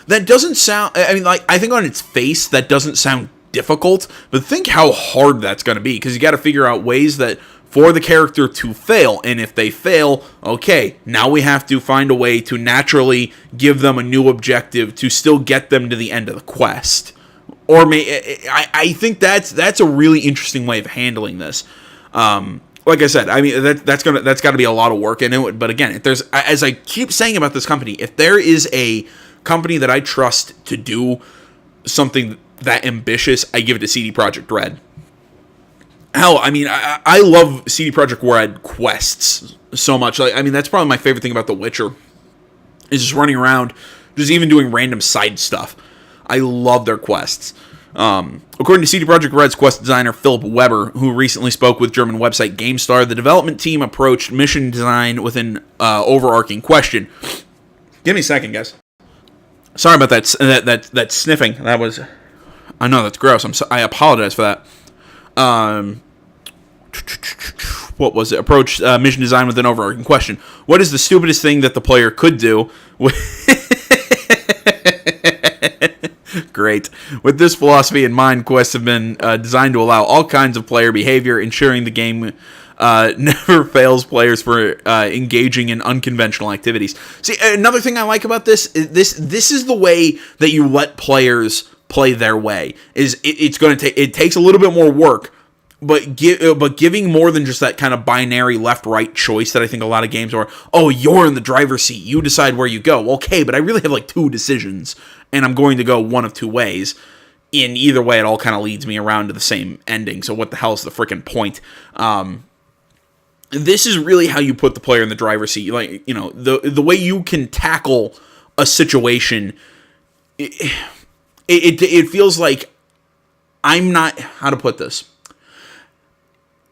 doesn't sound... I mean, I think on its face, that doesn't sound difficult, but think how hard that's going to be, because you got to figure out ways that for the character to fail, and if they fail, okay, now we have to find a way to naturally give them a new objective to still get them to the end of the quest. Or I think that's a really interesting way of handling this. Like I said, I mean that's got to be a lot of work in it. But again, if there's, as I keep saying about this company, if there is a company that I trust to do something that ambitious, I give it to CD Projekt Red. Hell, I mean, I love CD Projekt Red quests so much. I mean, that's probably my favorite thing about The Witcher, is just running around, just even doing random side stuff. I love their quests. According to CD Projekt Red's quest designer Philip Weber, who recently spoke with German website GameStar, the development team approached mission design with an overarching question. Give me a second, guys. Sorry about that sniffing. That was... I know, that's gross. I apologize for that. What was it? Approach mission design with an overarching question. What is the stupidest thing that the player could do? Great. With this philosophy in mind, quests have been designed to allow all kinds of player behavior, ensuring the game never fails players for engaging in unconventional activities. See, another thing I like about this is the way that you let players play their way. It takes a little bit more work, but giving more than just that kind of binary left-right choice that I think a lot of games are. Oh, you're in the driver's seat. You decide where you go. Okay, but I really have like two decisions, and I'm going to go one of two ways. In either way, it all kind of leads me around to the same ending. So what the hell is the freaking point? This is really how you put the player in the driver's seat. Like, you know, the way you can tackle a situation. It feels like I'm not. How to put this?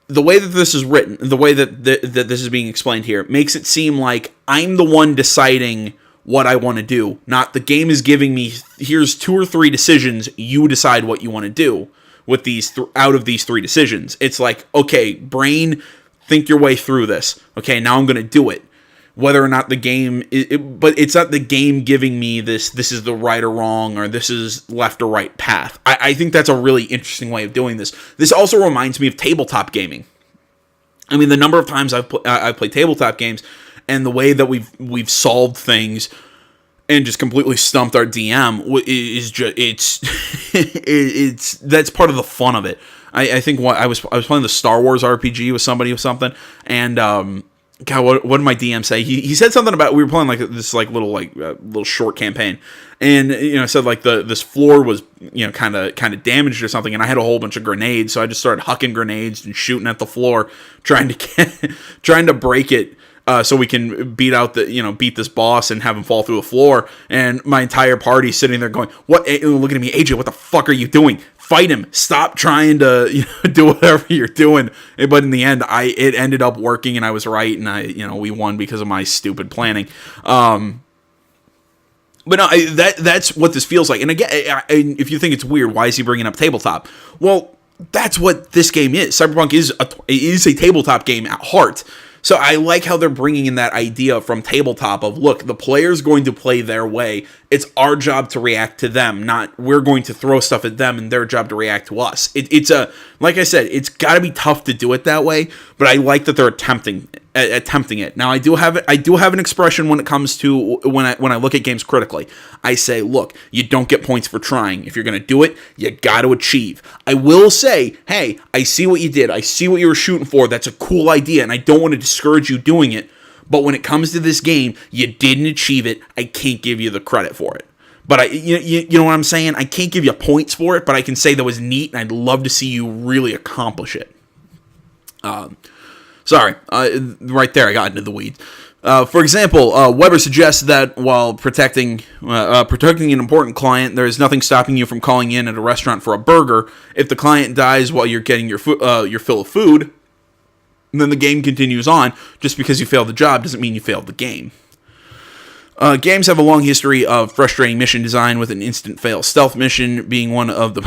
The way that this is written, the way that this is being explained here, makes it seem like I'm the one deciding what I want to do. Not the game is giving me, here's 2 or 3 decisions, you decide what you want to do with these out of these 3 decisions. It's like, okay, brain, think your way through this. Okay, now I'm going to do it. Whether or not the game, but it's not the game giving me this is the right or wrong, or this is left or right path. I think that's a really interesting way of doing this. This also reminds me of tabletop gaming. I mean, the number of times I've played tabletop games, and the way that we've solved things and just completely stumped our DM is just it's that's part of the fun of it. I think I was playing the Star Wars RPG with somebody or something, and God, what did my DM say? He said something about, we were playing like this like little short campaign, and you know, said like this floor was, you know, kind of damaged or something, and I had a whole bunch of grenades, so I just started hucking grenades and shooting at the floor, trying to break it. So we can beat this boss and have him fall through the floor. And my entire party sitting there going, "What?" Looking at me, AJ, what the fuck are you doing? Fight him! Stop trying to do whatever you're doing. But in the end, it ended up working, and I was right, and we won because of my stupid planning. But no, that's what this feels like. And again, if you think it's weird, why is he bringing up tabletop? Well, that's what this game is. Cyberpunk is a tabletop game at heart. So I like how they're bringing in that idea from tabletop of, look, the player's going to play their way. It's our job to react to them, not we're going to throw stuff at them and their job to react to us. Like I said, it's got to be tough to do it that way, but I like that they're attempting it. Now I do have an expression when it comes to when I look at games critically. I say, look, you don't get points for trying. If you're going to do it, you got to achieve. I will say, hey, I see what you did. I see what you were shooting for. That's a cool idea, and I don't want to discourage you doing it. But when it comes to this game, you didn't achieve it. I can't give you the credit for it. But you know what I'm saying? I can't give you points for it, but I can say that was neat, and I'd love to see you really accomplish it. Sorry, right there I got into the weeds. For example, Weber suggests that while protecting an important client, there is nothing stopping you from calling in at a restaurant for a burger. If the client dies while you're getting your fill of food, then the game continues on. Just because you failed the job doesn't mean you failed the game. Games have a long history of frustrating mission design, with an instant fail stealth mission being one of the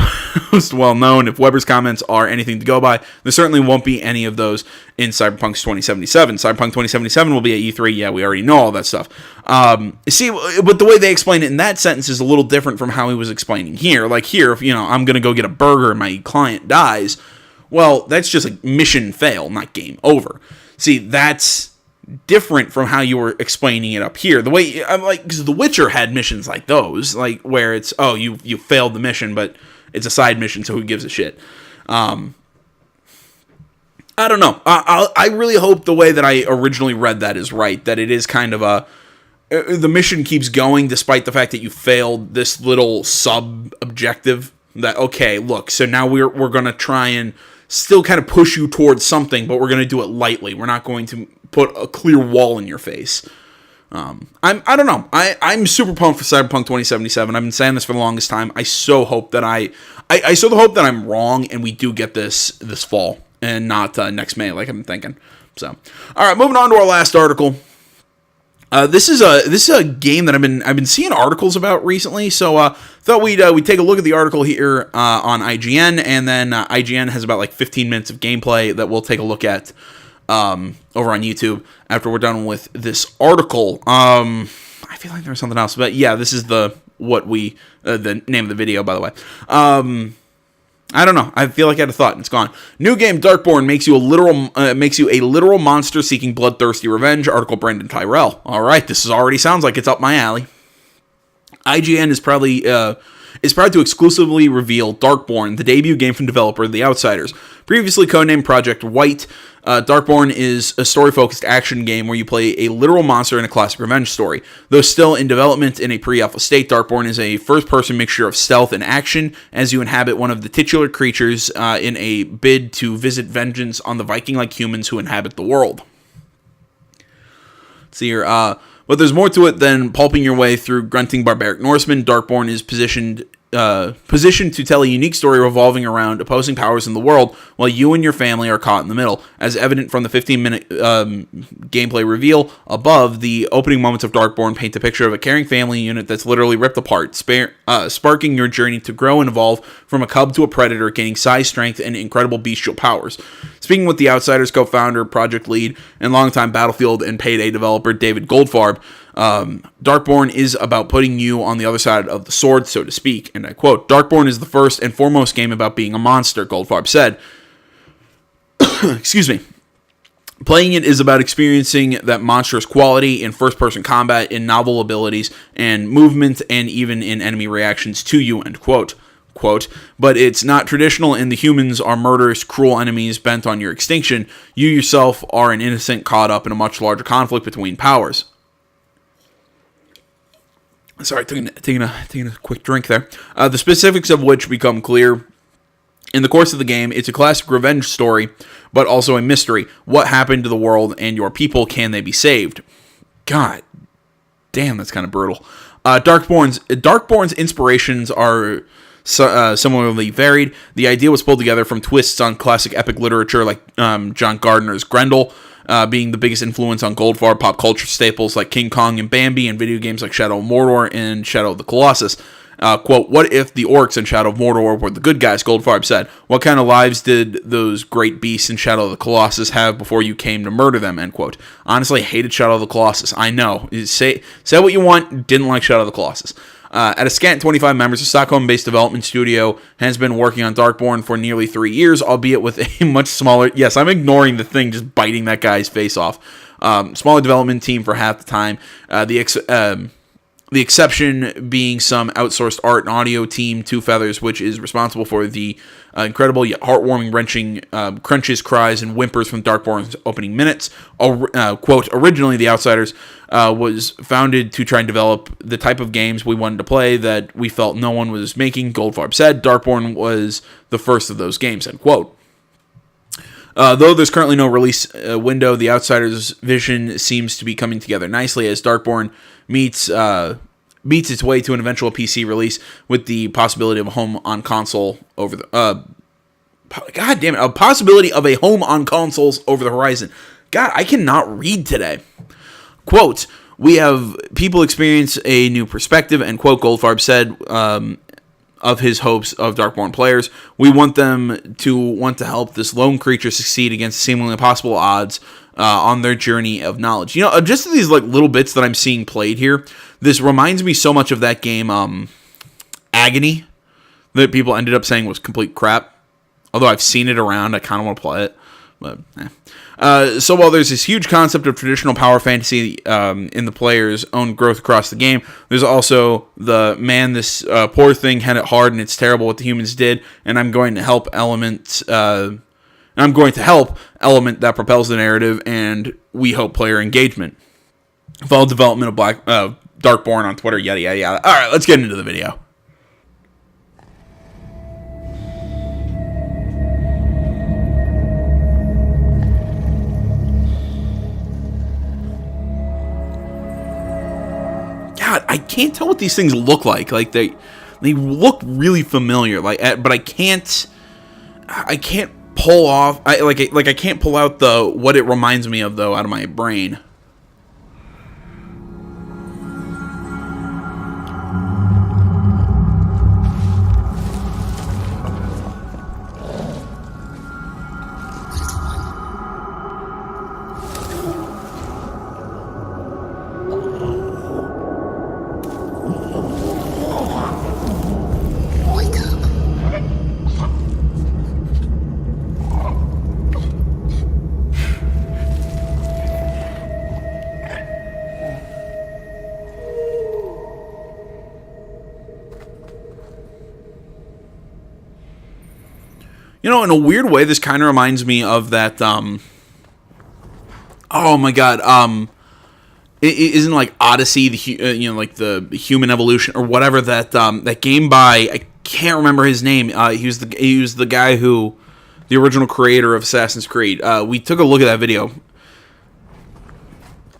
most well-known. If Weber's comments are anything to go by, there certainly won't be any of those in Cyberpunk 2077. Cyberpunk 2077 will be at E3. Yeah, we already know all that stuff. See, but the way they explain it in that sentence is a little different from how he was explaining here. Like here, if I'm going to go get a burger and my client dies, well, that's just a mission fail, not game over. See, that's different from how you were explaining it up here. The way I'm like, because The Witcher had missions like those, like where it's, oh, you failed the mission, but it's a side mission, so who gives a shit? I don't know. I really hope the way that I originally read that is right. That it is kind of the mission keeps going despite the fact that you failed this little sub objective. That, okay, look, so now we're gonna try and still kind of push you towards something, but we're gonna do it lightly. We're not going to put a clear wall in your face. I don't know. I'm super pumped for Cyberpunk 2077. I've been saying this for the longest time. I so hope that I so hope that I'm wrong and we do get this fall and not next May like I'm thinking. So, all right, moving on to our last article. This is a game that I've been seeing articles about recently, so thought we'd take a look at the article here on IGN, and then IGN has about like 15 minutes of gameplay that we'll take a look at over on YouTube after we're done with this article. I feel like there was something else, but yeah, this is the name of the video, by the way. I don't know. I feel like I had a thought and it's gone. New game Darkborn makes you a literal monster seeking bloodthirsty revenge. Article Brendan Tyrell. All right, this already sounds like it's up my alley. IGN is probably is proud to exclusively reveal Darkborn, the debut game from developer The Outsiders. Previously codenamed Project White, Darkborn is a story-focused action game where you play a literal monster in a classic revenge story. Though still in development in a pre-alpha state, Darkborn is a first-person mixture of stealth and action as you inhabit one of the titular creatures in a bid to visit vengeance on the Viking-like humans who inhabit the world. Let's see here. But there's more to it than pulping your way through grunting barbaric Norsemen. Darkborn is positioned to tell a unique story revolving around opposing powers in the world, while you and your family are caught in the middle. As evident from the 15-minute gameplay reveal above, the opening moments of Darkborn paint a picture of a caring family unit that's literally ripped apart, sparking your journey to grow and evolve from a cub to a predator, gaining size, strength, and incredible bestial powers. Speaking with The Outsiders co-founder, project lead, and longtime Battlefield and Payday developer David Goldfarb, Darkborn is about putting you on the other side of the sword, so to speak, and I quote, "Darkborn is the first and foremost game about being a monster," Goldfarb said. Excuse me. "Playing it is about experiencing that monstrous quality in first-person combat, in novel abilities, and movement, and even in enemy reactions to you," end quote. Quote, "But it's not traditional, and the humans are murderous, cruel enemies bent on your extinction. You yourself are an innocent caught up in a much larger conflict between powers." Sorry, taking a quick drink there. The specifics of which become clear in the course of the game. It's a classic revenge story, but also a mystery. What happened to the world and your people? Can they be saved? God damn, that's kind of brutal. Darkborn's inspirations are similarly varied. The idea was pulled together from twists on classic epic literature like John Gardner's Grendel, being the biggest influence on Goldfarb pop culture staples like King Kong and Bambi, and video games like Shadow of Mordor and Shadow of the Colossus. Quote, "What if the orcs in Shadow of Mordor were the good guys?" Goldfarb said. "What kind of lives did those great beasts in Shadow of the Colossus have before you came to murder them?" End quote. Honestly, hated Shadow of the Colossus. I know. Say what you want, didn't like Shadow of the Colossus. At a scant 25 members, the Stockholm-based development studio has been working on Darkborn for nearly 3 years, albeit with a much smaller... Yes, I'm ignoring the thing just biting that guy's face off. Smaller development team for half the time. The exception being some outsourced art and audio team, Two Feathers, which is responsible for the incredible yet heartwarming, wrenching crunches, cries, and whimpers from Darkborn's opening minutes. Quote, "Originally, The Outsiders was founded to try and develop the type of games we wanted to play that we felt no one was making," Goldfarb said. "Darkborn was the first of those games," end quote. Though there's currently no release window, The Outsiders' vision seems to be coming together nicely as Darkborn meets its way to an eventual PC release with the possibility of a home on console over the God damn it, a possibility of a home on consoles over the horizon. God, I cannot read today. Quote, "We have people experience a new perspective," end quote, Goldfarb said of his hopes of Darkborn players. "We want them to want to help this lone creature succeed against seemingly impossible odds on their journey of knowledge." You know, just these like little bits that I'm seeing played here, this reminds me so much of that game, Agony, that people ended up saying was complete crap. Although I've seen it around, I kind of want to play it. But, so while there's this huge concept of traditional power fantasy in the player's own growth across the game, there's also the, man, this poor thing had it hard and it's terrible what the humans did, and I'm going to help element that propels the narrative, and we hope player engagement. Follow development of Darkborn on Twitter, yada, yada, yada. All right, let's get into the video. God, I can't tell what these things look like. Like they look really familiar. Like, but I can't pull off. I can't pull out the what it reminds me of though out of my brain. You know, in a weird way, this kind of reminds me of that, oh my god, isn't like Odyssey, like the human evolution or whatever that game by, I can't remember his name. He was the guy who, the original creator of Assassin's Creed. We took a look at that video.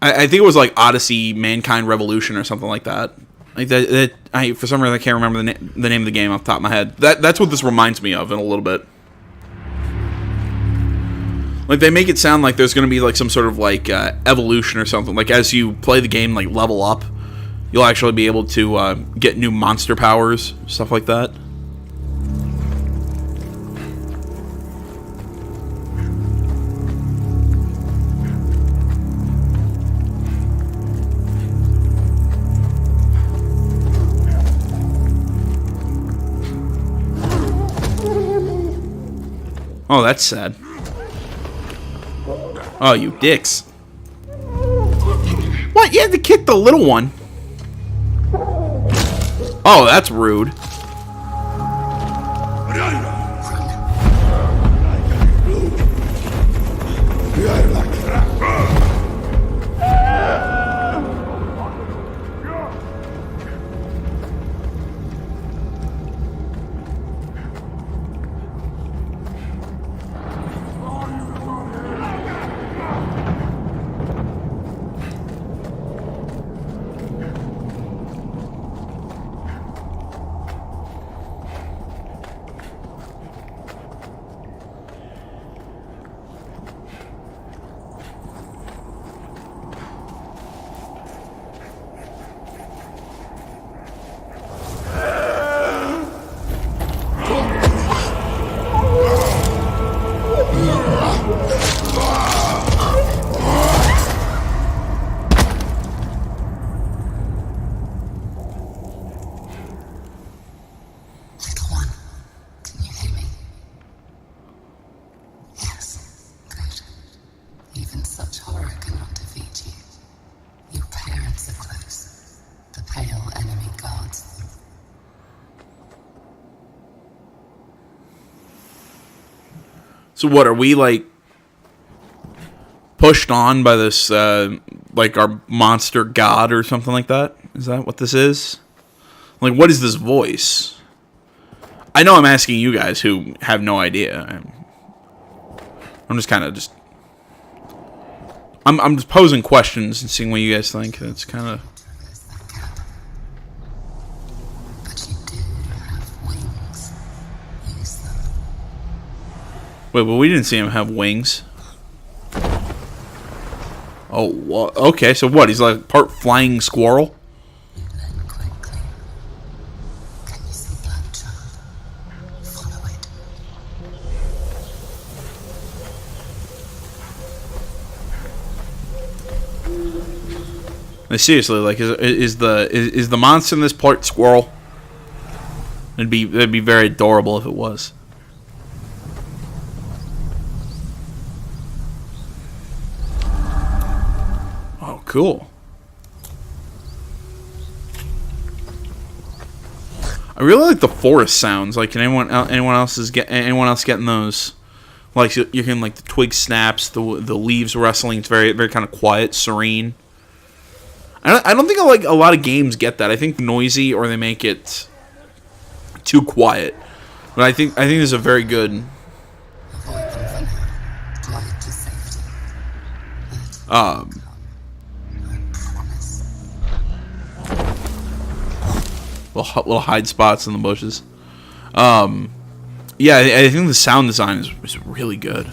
I think it was like Odyssey, Mankind Revolution or something like that. Like that for some reason I can't remember the name of the game off the top of my head. That's what this reminds me of in a little bit. Like, they make it sound like there's going to be, like, some sort of, like, evolution or something. Like, as you play the game, like, level up, you'll actually be able to get new monster powers, stuff like that. Oh, that's sad. Oh, you dicks. What? You had to kick the little one? Oh, that's rude. So what, are we, like, pushed on by this, like, our monster god or something like that? Is that what this is? Like, what is this voice? I know I'm asking you guys who have no idea. I'm just kind of just... I'm just posing questions and seeing what you guys think. It's kind of... Wait, but we didn't see him have wings. Oh, what? Okay, so what? He's like part flying squirrel? Like, seriously, like, is the monster in this part squirrel? It'd be very adorable if it was. Oh, cool. I really like the forest sounds. Like, can anyone else getting those? Like, you can, like, the twig snaps, the leaves rustling. It's very very kind of quiet, serene. I don't think like a lot of games get that. I think noisy or they make it too quiet. But I think this is a very good. Little hide spots in the bushes. Yeah, I think the sound design is really good.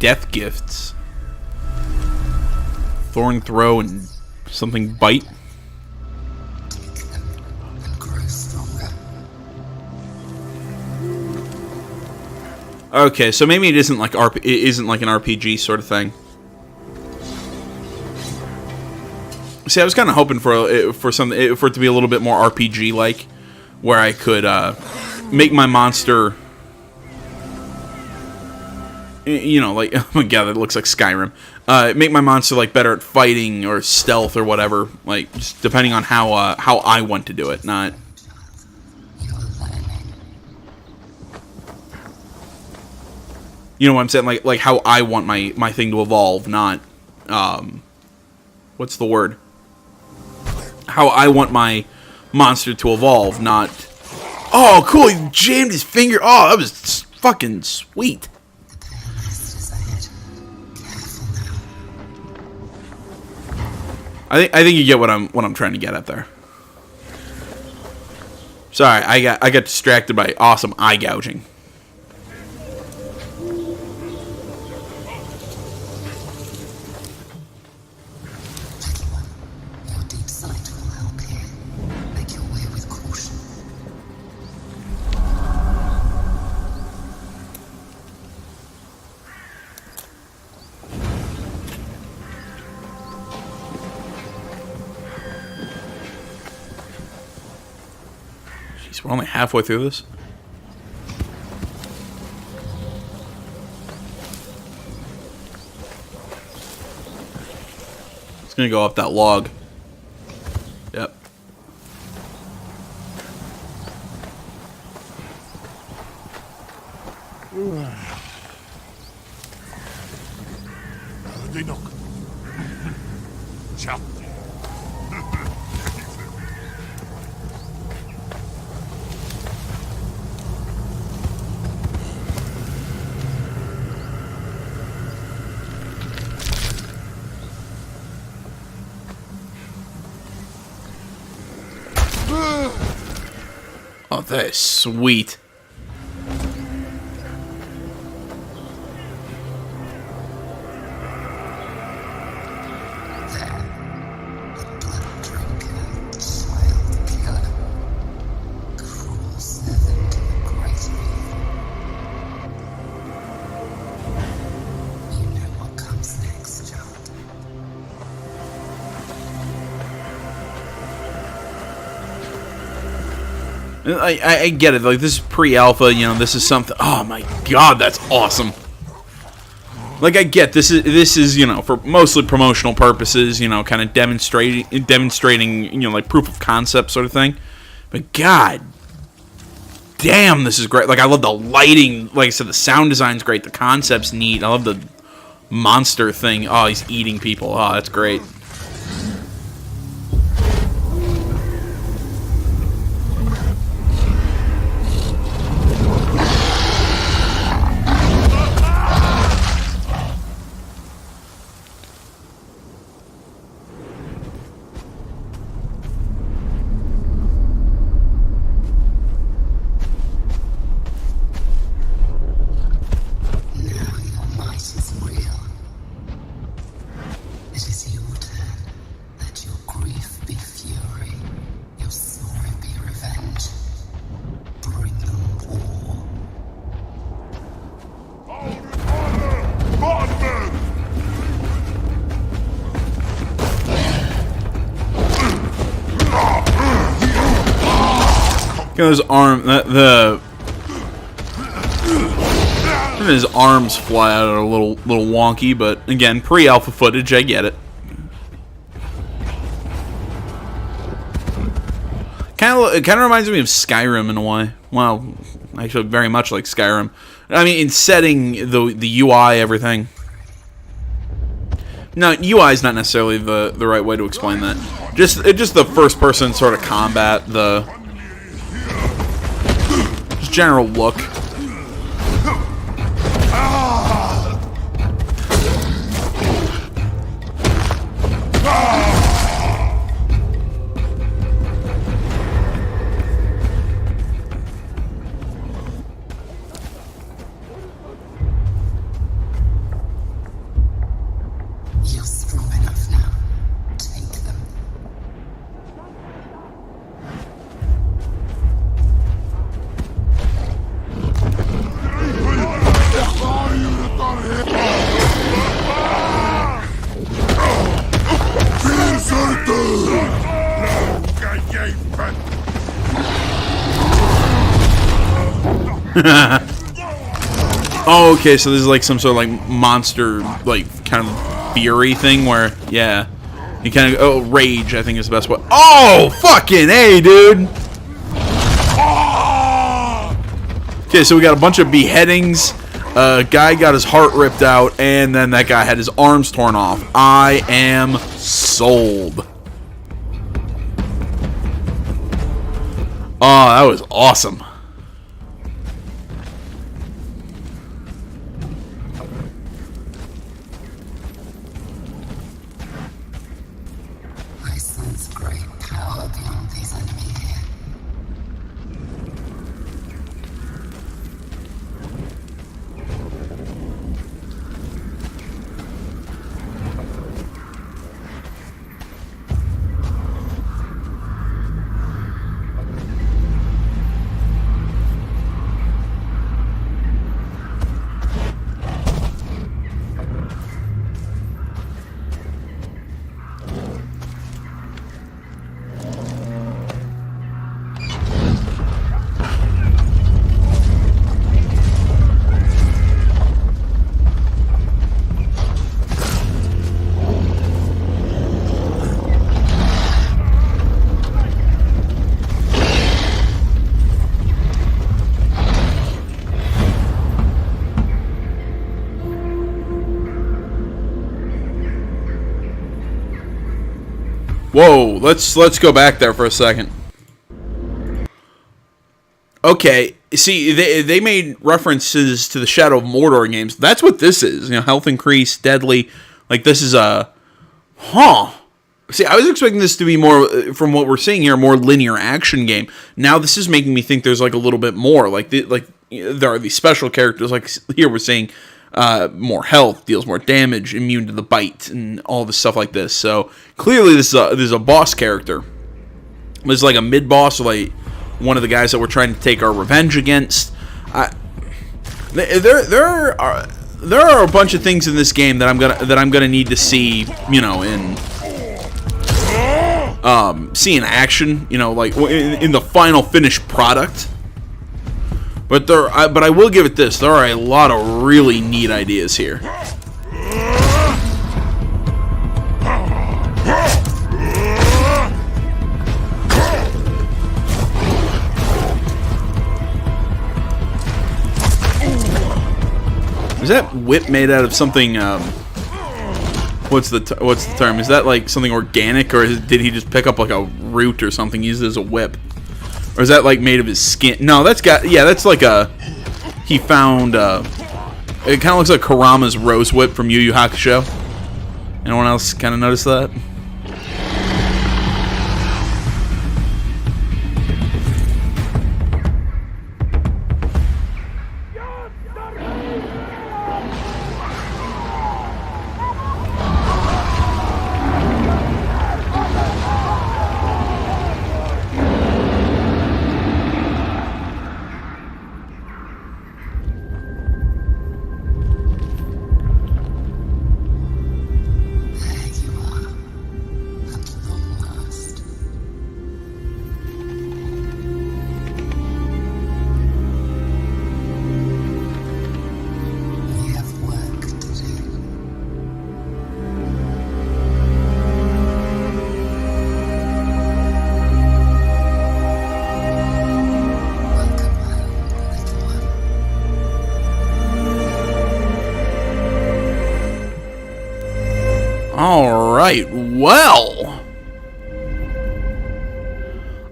death gifts. Thorn throw and something bite. Okay, so maybe it isn't like it isn't like an RPG sort of thing. See, I was kind of hoping for something for it to be a little bit more RPG like, where I could make my monster, you know, like, oh my god, that looks like Skyrim. Make my monster like better at fighting or stealth or whatever, like just depending on how I want to do it, not. You know what I'm saying? Like how I want my thing to evolve, not what's the word? How I want my monster to evolve, not. Oh, cool! He jammed his finger. Oh, that was fucking sweet. I think you get what I'm trying to get at there. Sorry, I got distracted by awesome eye gouging. We're only halfway through this. It's gonna go up that log. Yep. Oh, that is sweet. I get it. Like, this is pre-alpha. You know, this is something. Oh my god, that's awesome. Like, I get this is you know, for mostly promotional purposes. You know, kind of demonstrating you know, like proof of concept sort of thing. But god damn, this is great. Like, I love the lighting. Like I said, the sound design's great. The concept's neat. I love the monster thing. Oh, he's eating people. Oh, that's great. His arm, his arms fly out a little wonky, but again, pre-alpha footage, I get it. It kind of reminds me of Skyrim in a way. Well, actually, very much like Skyrim. I mean, in setting, the UI, everything. No, UI is not necessarily the right way to explain that. Just the first person sort of combat, the general look. Oh, okay, so this is like some sort of like monster, like kind of fury thing where, yeah, you kind of, oh, rage, I think is the best way. Oh, fucking A, dude. Okay, so we got a bunch of beheadings. Guy got his heart ripped out, and then that guy had his arms torn off. I am sold. Oh, that was awesome.
I sense great power beyond these enemies here.
Whoa, let's go back there for a second. Okay, see, they made references to the Shadow of Mordor games. That's what this is. You know, health increase, deadly. Like, this is a... Huh. See, I was expecting this to be more, from what we're seeing here, a more linear action game. Now this is making me think there's, like, a little bit more. Like there are these special characters. Like, here we're seeing more health, deals more damage, immune to the bite, and all this stuff like this. So, clearly this is a boss character. This is like a mid-boss, or like one of the guys that we're trying to take our revenge against. There are a bunch of things in this game that I'm gonna need to see, you know, see in action, you know, like in the final finished product. But I will give it this: there are a lot of really neat ideas here. Is that whip made out of something? What's the term? Is that like something organic, or did he just pick up like a root or something, use it as a whip? Or is that like made of his skin? No, that's like he found. It kind of looks like Kurama's rose whip from Yu Yu Hakusho. Anyone else kind of notice that? Alright, well,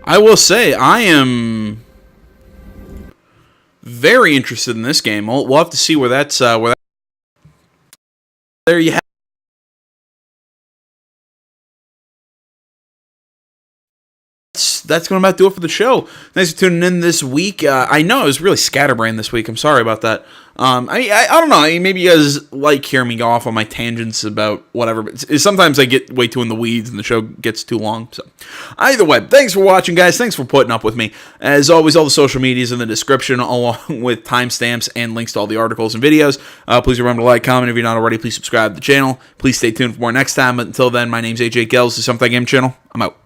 I will say I am very interested in this game. We'll have to see where that's there you have that's going to about do it for the show. Thanks for tuning in this week. I know I was really scatterbrained this week. I'm sorry about that. I don't know. Maybe you guys like hearing me go off on my tangents about whatever, but sometimes I get way too in the weeds and the show gets too long. So, either way, thanks for watching, guys. Thanks for putting up with me. As always, all the social medias in the description, along with timestamps and links to all the articles and videos. Please remember to like, comment if you're not already. Please subscribe to the channel. Please stay tuned for more next time. But until then, my name's AJ Gels, the Something Game Channel. I'm out.